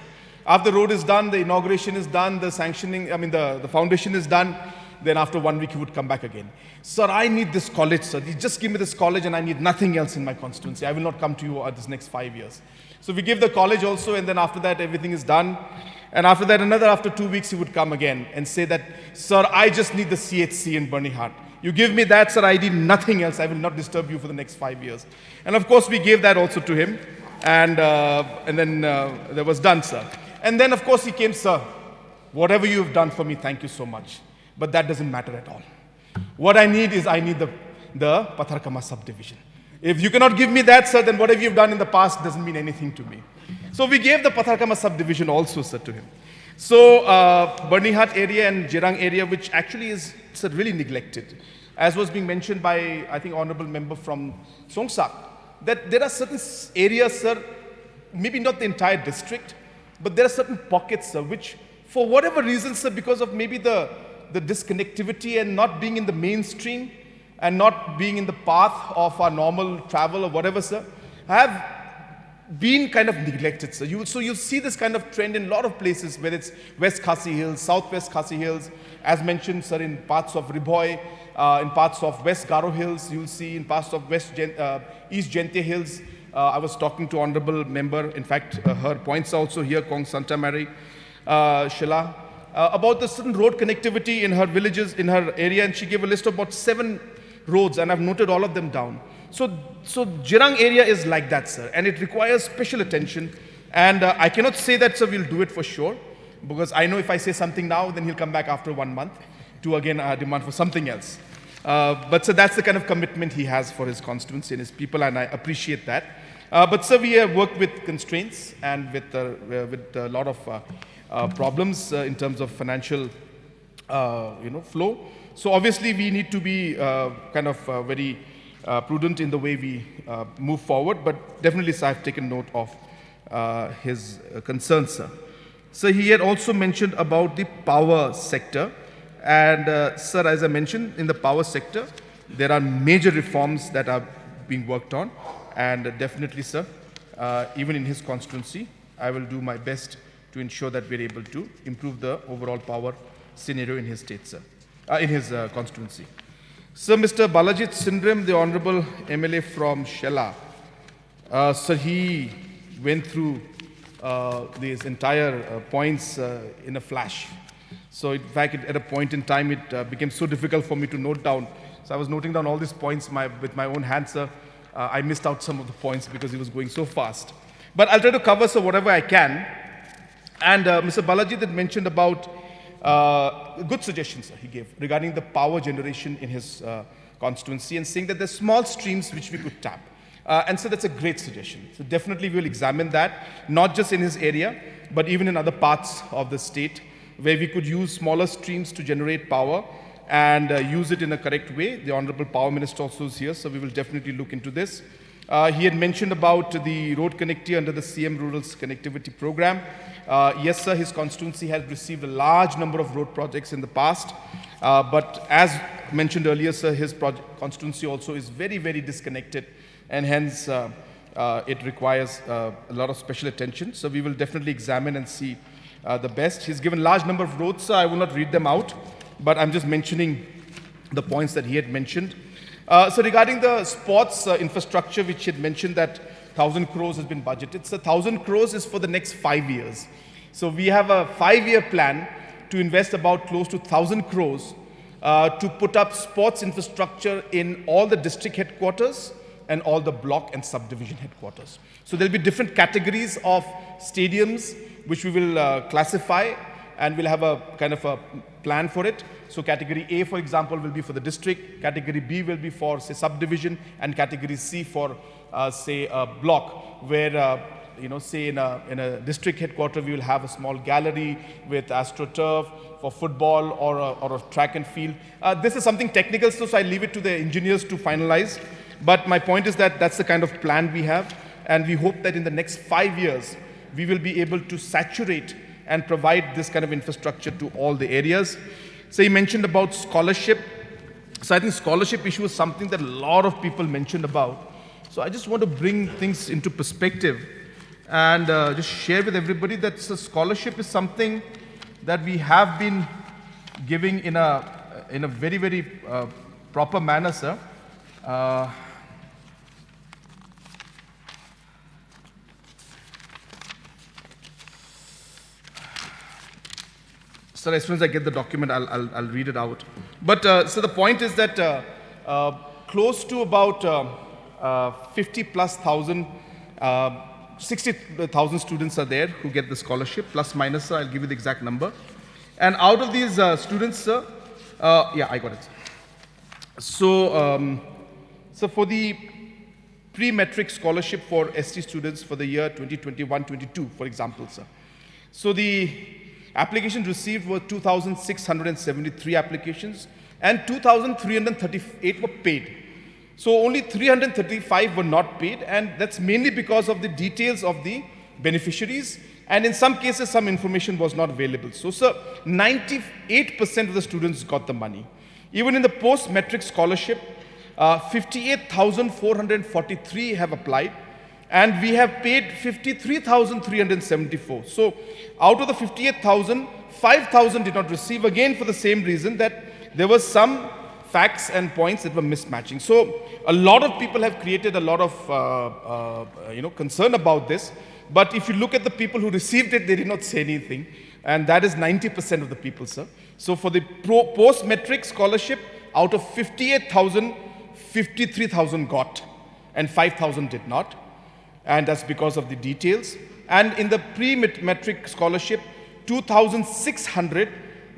After the road is done, the inauguration is done, the sanctioning, the foundation is done, then after 1 week he would come back again. Sir, I need this college, sir. You just give me this college and I need nothing else in my constituency. I will not come to you this next 5 years. So we give the college also, and then after that everything is done. And after that, after 2 weeks, he would come again and say that, sir, I just need the CHC in Bernihat. You give me that, sir, I need nothing else. I will not disturb you for the next 5 years. And of course, we gave that also to him. And then that was done, sir. And then, of course, he came, sir, whatever you have done for me, thank you so much. But that doesn't matter at all. What I need is the Patharkama subdivision. If you cannot give me that, sir, then whatever you've done in the past doesn't mean anything to me. So we gave the Patharkama subdivision also, sir, to him. So Barnihat area and Jirang area, which actually is, sir, really neglected. As was being mentioned by, I think, Honorable Member from Songsak, that there are certain areas, sir, maybe not the entire district, but there are certain pockets, sir, which for whatever reason, sir, because of maybe the disconnectivity and not being in the mainstream and not being in the path of our normal travel or whatever, sir, have been kind of neglected, sir. So you'll see this kind of trend in a lot of places, whether it's West Khasi Hills, Southwest Khasi Hills, as mentioned, sir, in parts of Riboy, in parts of West Garo Hills, you'll see in parts of East Gente Hills. I was talking to Honorable Member, in fact, her points are also here, Kong Santa Mary, Sheila, about the certain road connectivity in her villages, in her area, and she gave a list of about 7 roads, and I've noted all of them down. So Jirang area is like that, sir, and it requires special attention. And I cannot say that, sir, we'll do it for sure, because I know if I say something now, then he'll come back after 1 month to again demand for something else. But, sir, that's the kind of commitment he has for his constituency and his people, and I appreciate that. But, sir, we have worked with constraints and with a lot of problems in terms of financial, flow. So obviously, we need to be very prudent in the way we move forward. But definitely, sir, I've taken note of his concerns, sir. So he had also mentioned about the power sector. And, sir, as I mentioned, in the power sector, there are major reforms that are being worked on. And definitely, sir, even in his constituency, I will do my best to ensure that we're able to improve the overall power scenario in his state, sir, in his constituency. Sir, Mr. Balajit Sindrim, the Honorable MLA from Shella, sir, he went through these entire points in a flash. So, in fact, at a point in time, it became so difficult for me to note down. So I was noting down all these points with my own hand, sir. I missed out some of the points because he was going so fast. But I'll try to cover, sir, whatever I can. And Mr. Balajit had mentioned about good suggestions, sir, he gave regarding the power generation in his constituency, and saying that there's small streams which we could tap. And so that's a great suggestion. So definitely we'll examine that, not just in his area, but even in other parts of the state, where we could use smaller streams to generate power and use it in a correct way. The Honorable Power Minister also is here, so we will definitely look into this. He had mentioned about the road connectivity under the CM Rural's connectivity program. Yes, sir, his constituency has received a large number of road projects in the past. But as mentioned earlier, sir, his constituency also is very, very disconnected, and hence it requires a lot of special attention. So we will definitely examine and see the best. He's given a large number of roads, sir. I will not read them out, but I'm just mentioning the points that he had mentioned. So regarding the sports infrastructure, which he had mentioned that 1,000 crores has been budgeted. So 1,000 crores is for the next 5 years. So we have a 5-year plan to invest about close to 1,000 crores to put up sports infrastructure in all the district headquarters and all the block and subdivision headquarters. So there'll be different categories of stadiums which we will classify, and we'll have a kind of a plan for it. So category A, for example, will be for the district, category B will be for, say, subdivision, and category C for, say, a block, where, say in a district headquarter, we will have a small gallery with AstroTurf for football or a track and field. This is something technical, so I leave it to the engineers to finalize. But my point is that that's the kind of plan we have, and we hope that in the next 5 years, we will be able to saturate and provide this kind of infrastructure to all the areas. So he mentioned about scholarship. So I think scholarship issue is something that a lot of people mentioned about. So I just want to bring things into perspective and just share with everybody that scholarship is something that we have been giving in a very, very proper manner, sir. Sir, as soon as I get the document, I'll read it out. But so the point is that close to about 50 plus thousand, 60,000 students are there who get the scholarship, plus minus, sir, I'll give you the exact number. And out of these students, sir, yeah, I got it. So, so for the pre-metric scholarship for ST students for the year 2021-22, for example, sir. So the applications received were 2,673 applications, and 2,338 were paid. So only 335 were not paid, and that's mainly because of the details of the beneficiaries, and in some cases some information was not available. So sir, 98% of the students got the money. Even in the post-metric scholarship, 58,443 have applied, and we have paid 53,374. So out of the 58,000, 5,000 did not receive, again for the same reason, that there was some facts and points that were mismatching. So a lot of people have created a lot of concern about this. But if you look at the people who received it, they did not say anything. And that is 90% of the people, sir. So for the post-metric scholarship, out of 58,000, 53,000 got, and 5,000 did not. And that's because of the details. And in the pre-metric scholarship, 2,600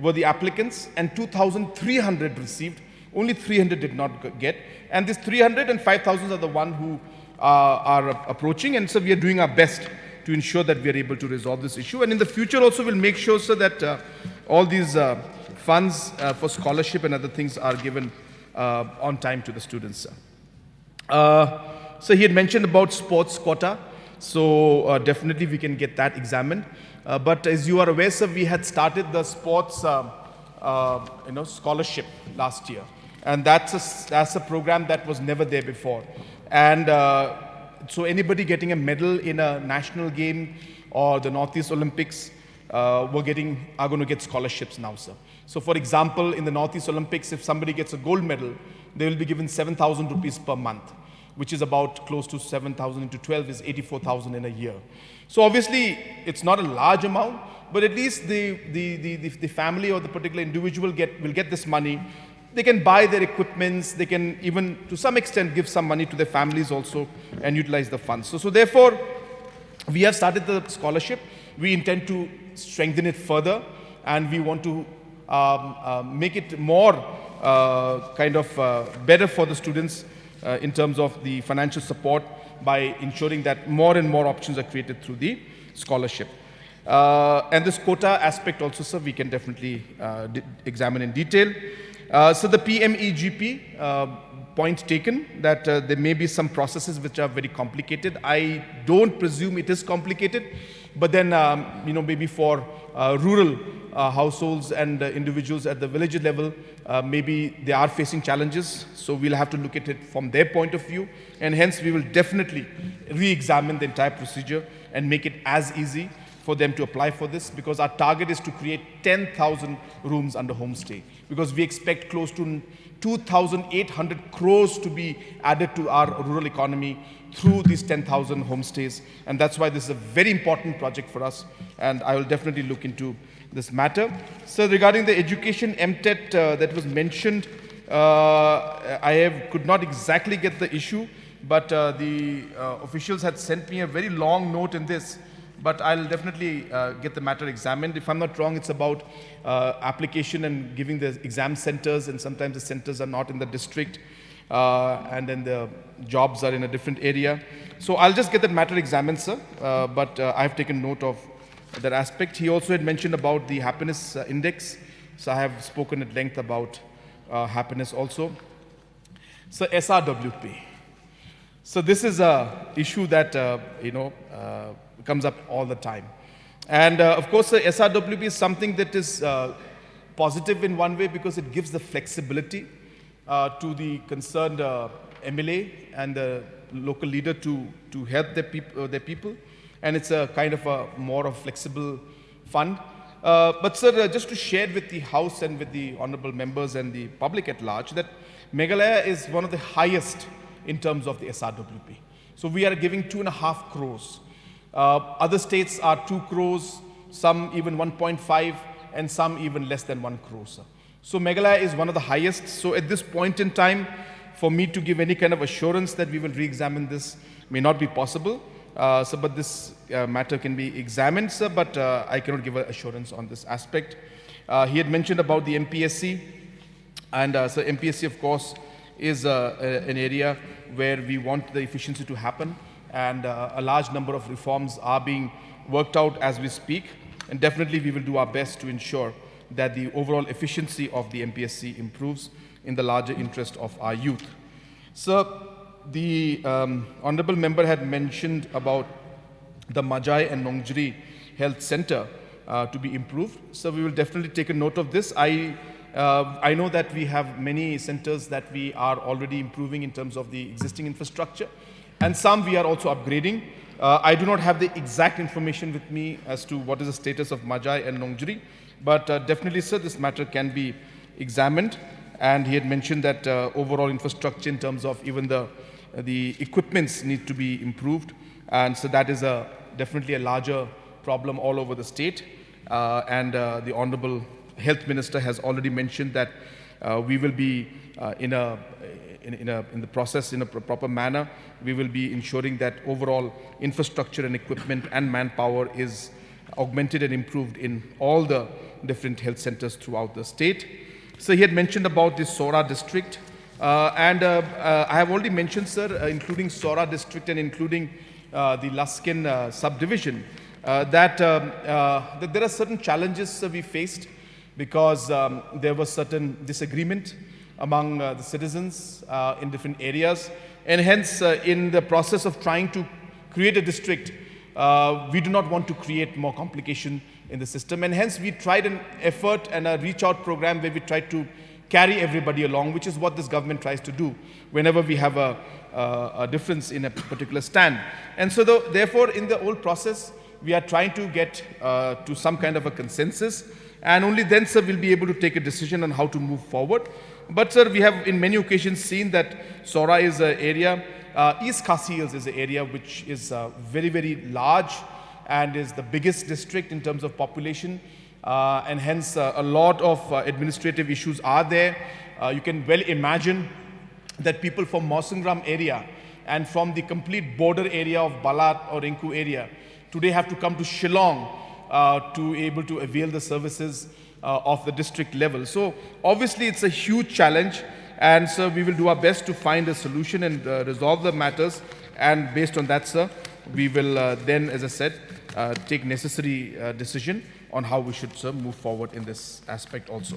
were the applicants, and 2,300 received. Only 300 did not get. And these 300 and 5,000 are the one who are approaching. And so we are doing our best to ensure that we are able to resolve this issue. And in the future also, we'll make sure, sir, that all these funds for scholarship and other things are given on time to the students, sir. So he had mentioned about sports quota. So definitely we can get that examined. But as you are aware, sir, we had started the sports scholarship last year. And that's a program that was never there before. And so anybody getting a medal in a national game or the Northeast Olympics are going to get scholarships now, sir. So for example, in the Northeast Olympics, if somebody gets a gold medal, they will be given 7,000 rupees per month, which is about close to 7,000 into 12 is 84,000 in a year. So obviously, it's not a large amount, but at least the family or the particular individual will get this money. They can buy their equipments. They can even, to some extent, give some money to their families also and utilize the funds. So therefore, we have started the scholarship. We intend to strengthen it further, and we want to make it more better for the students in terms of the financial support by ensuring that more and more options are created through the scholarship. And this quota aspect also, sir, we can definitely examine in detail. So the PMEGP, point taken, that there may be some processes which are very complicated. I don't presume it is complicated, but then, maybe for rural households and individuals at the village level, maybe they are facing challenges. So we'll have to look at it from their point of view. And hence, we will definitely re-examine the entire procedure and make it as easy for them to apply for this, because our target is to create 10,000 rooms under homestay, because we expect close to 2,800 crores to be added to our rural economy through these 10,000 homestays. And that's why this is a very important project for us, and I will definitely look into this matter. So regarding the education MTET that was mentioned, could not exactly get the issue, but the officials had sent me a very long note in this. But I'll definitely get the matter examined. If I'm not wrong, it's about application and giving the exam centers, and sometimes the centers are not in the district, and then the jobs are in a different area. So I'll just get that matter examined, sir, but I've taken note of that aspect. He also had mentioned about the happiness index, so I have spoken at length about happiness also. So SRWP. So this is an issue that, comes up all the time. And of course, the SRWP is something that is positive in one way, because it gives the flexibility to the concerned MLA and the local leader to help their people. And it's a kind of a more of flexible fund. But sir, just to share with the House and with the honorable members and the public at large, that Meghalaya is one of the highest in terms of the SRWP. So we are giving 2.5 crores. Other states are 2 crores, some even 1.5, and some even less than 1 crore, sir. So Meghalaya is one of the highest. So at this point in time, for me to give any kind of assurance that we will re-examine this may not be possible. But this matter can be examined, sir, but I cannot give an assurance on this aspect. He had mentioned about the MPSC, and so MPSC, of course, is an area where we want the efficiency to happen, and a large number of reforms are being worked out as we speak, and definitely we will do our best to ensure that the overall efficiency of the MPSC improves in the larger interest of our youth. Sir, the Honorable Member had mentioned about the Majai and Nongjri Health Center to be improved. So we will definitely take a note of this. I know that we have many centers that we are already improving in terms of the existing infrastructure, and some we are also upgrading. I do not have the exact information with me as to what is the status of Majai and Nongjri, but definitely, sir, this matter can be examined. And he had mentioned that overall infrastructure in terms of even the equipments need to be improved. And so that is definitely a larger problem all over the state. The Honorable Health Minister has already mentioned that we will be in the process in a proper manner. We will be ensuring that overall infrastructure and equipment and manpower is augmented and improved in all the different health centers throughout the state. So he had mentioned about the Sora district, I have already mentioned, sir, including Sora district and including the Laskin subdivision, that there are certain challenges we faced because there was certain disagreement among the citizens in different areas, and hence in the process of trying to create a district, we do not want to create more complication in the system, and hence we tried an effort and a reach out program where we tried to carry everybody along, which is what this government tries to do whenever we have a difference in a particular stand. And so therefore in the whole process we are trying to get to some kind of a consensus, and only then, sir, we'll be able to take a decision on how to move forward. But sir, we have in many occasions seen that Sora is an area, East Khasi Hills is an area which is very, very large and is the biggest district in terms of population, and hence a lot of administrative issues are there. You can well imagine that people from Mawsyngram area and from the complete border area of Balat or Rinku area today have to come to Shillong to able to avail the services of the district level. So obviously it's a huge challenge, and so we will do our best to find a solution and resolve the matters, and based on that, sir, we will then, as I said, take necessary decision on how we should, sir, move forward in this aspect also.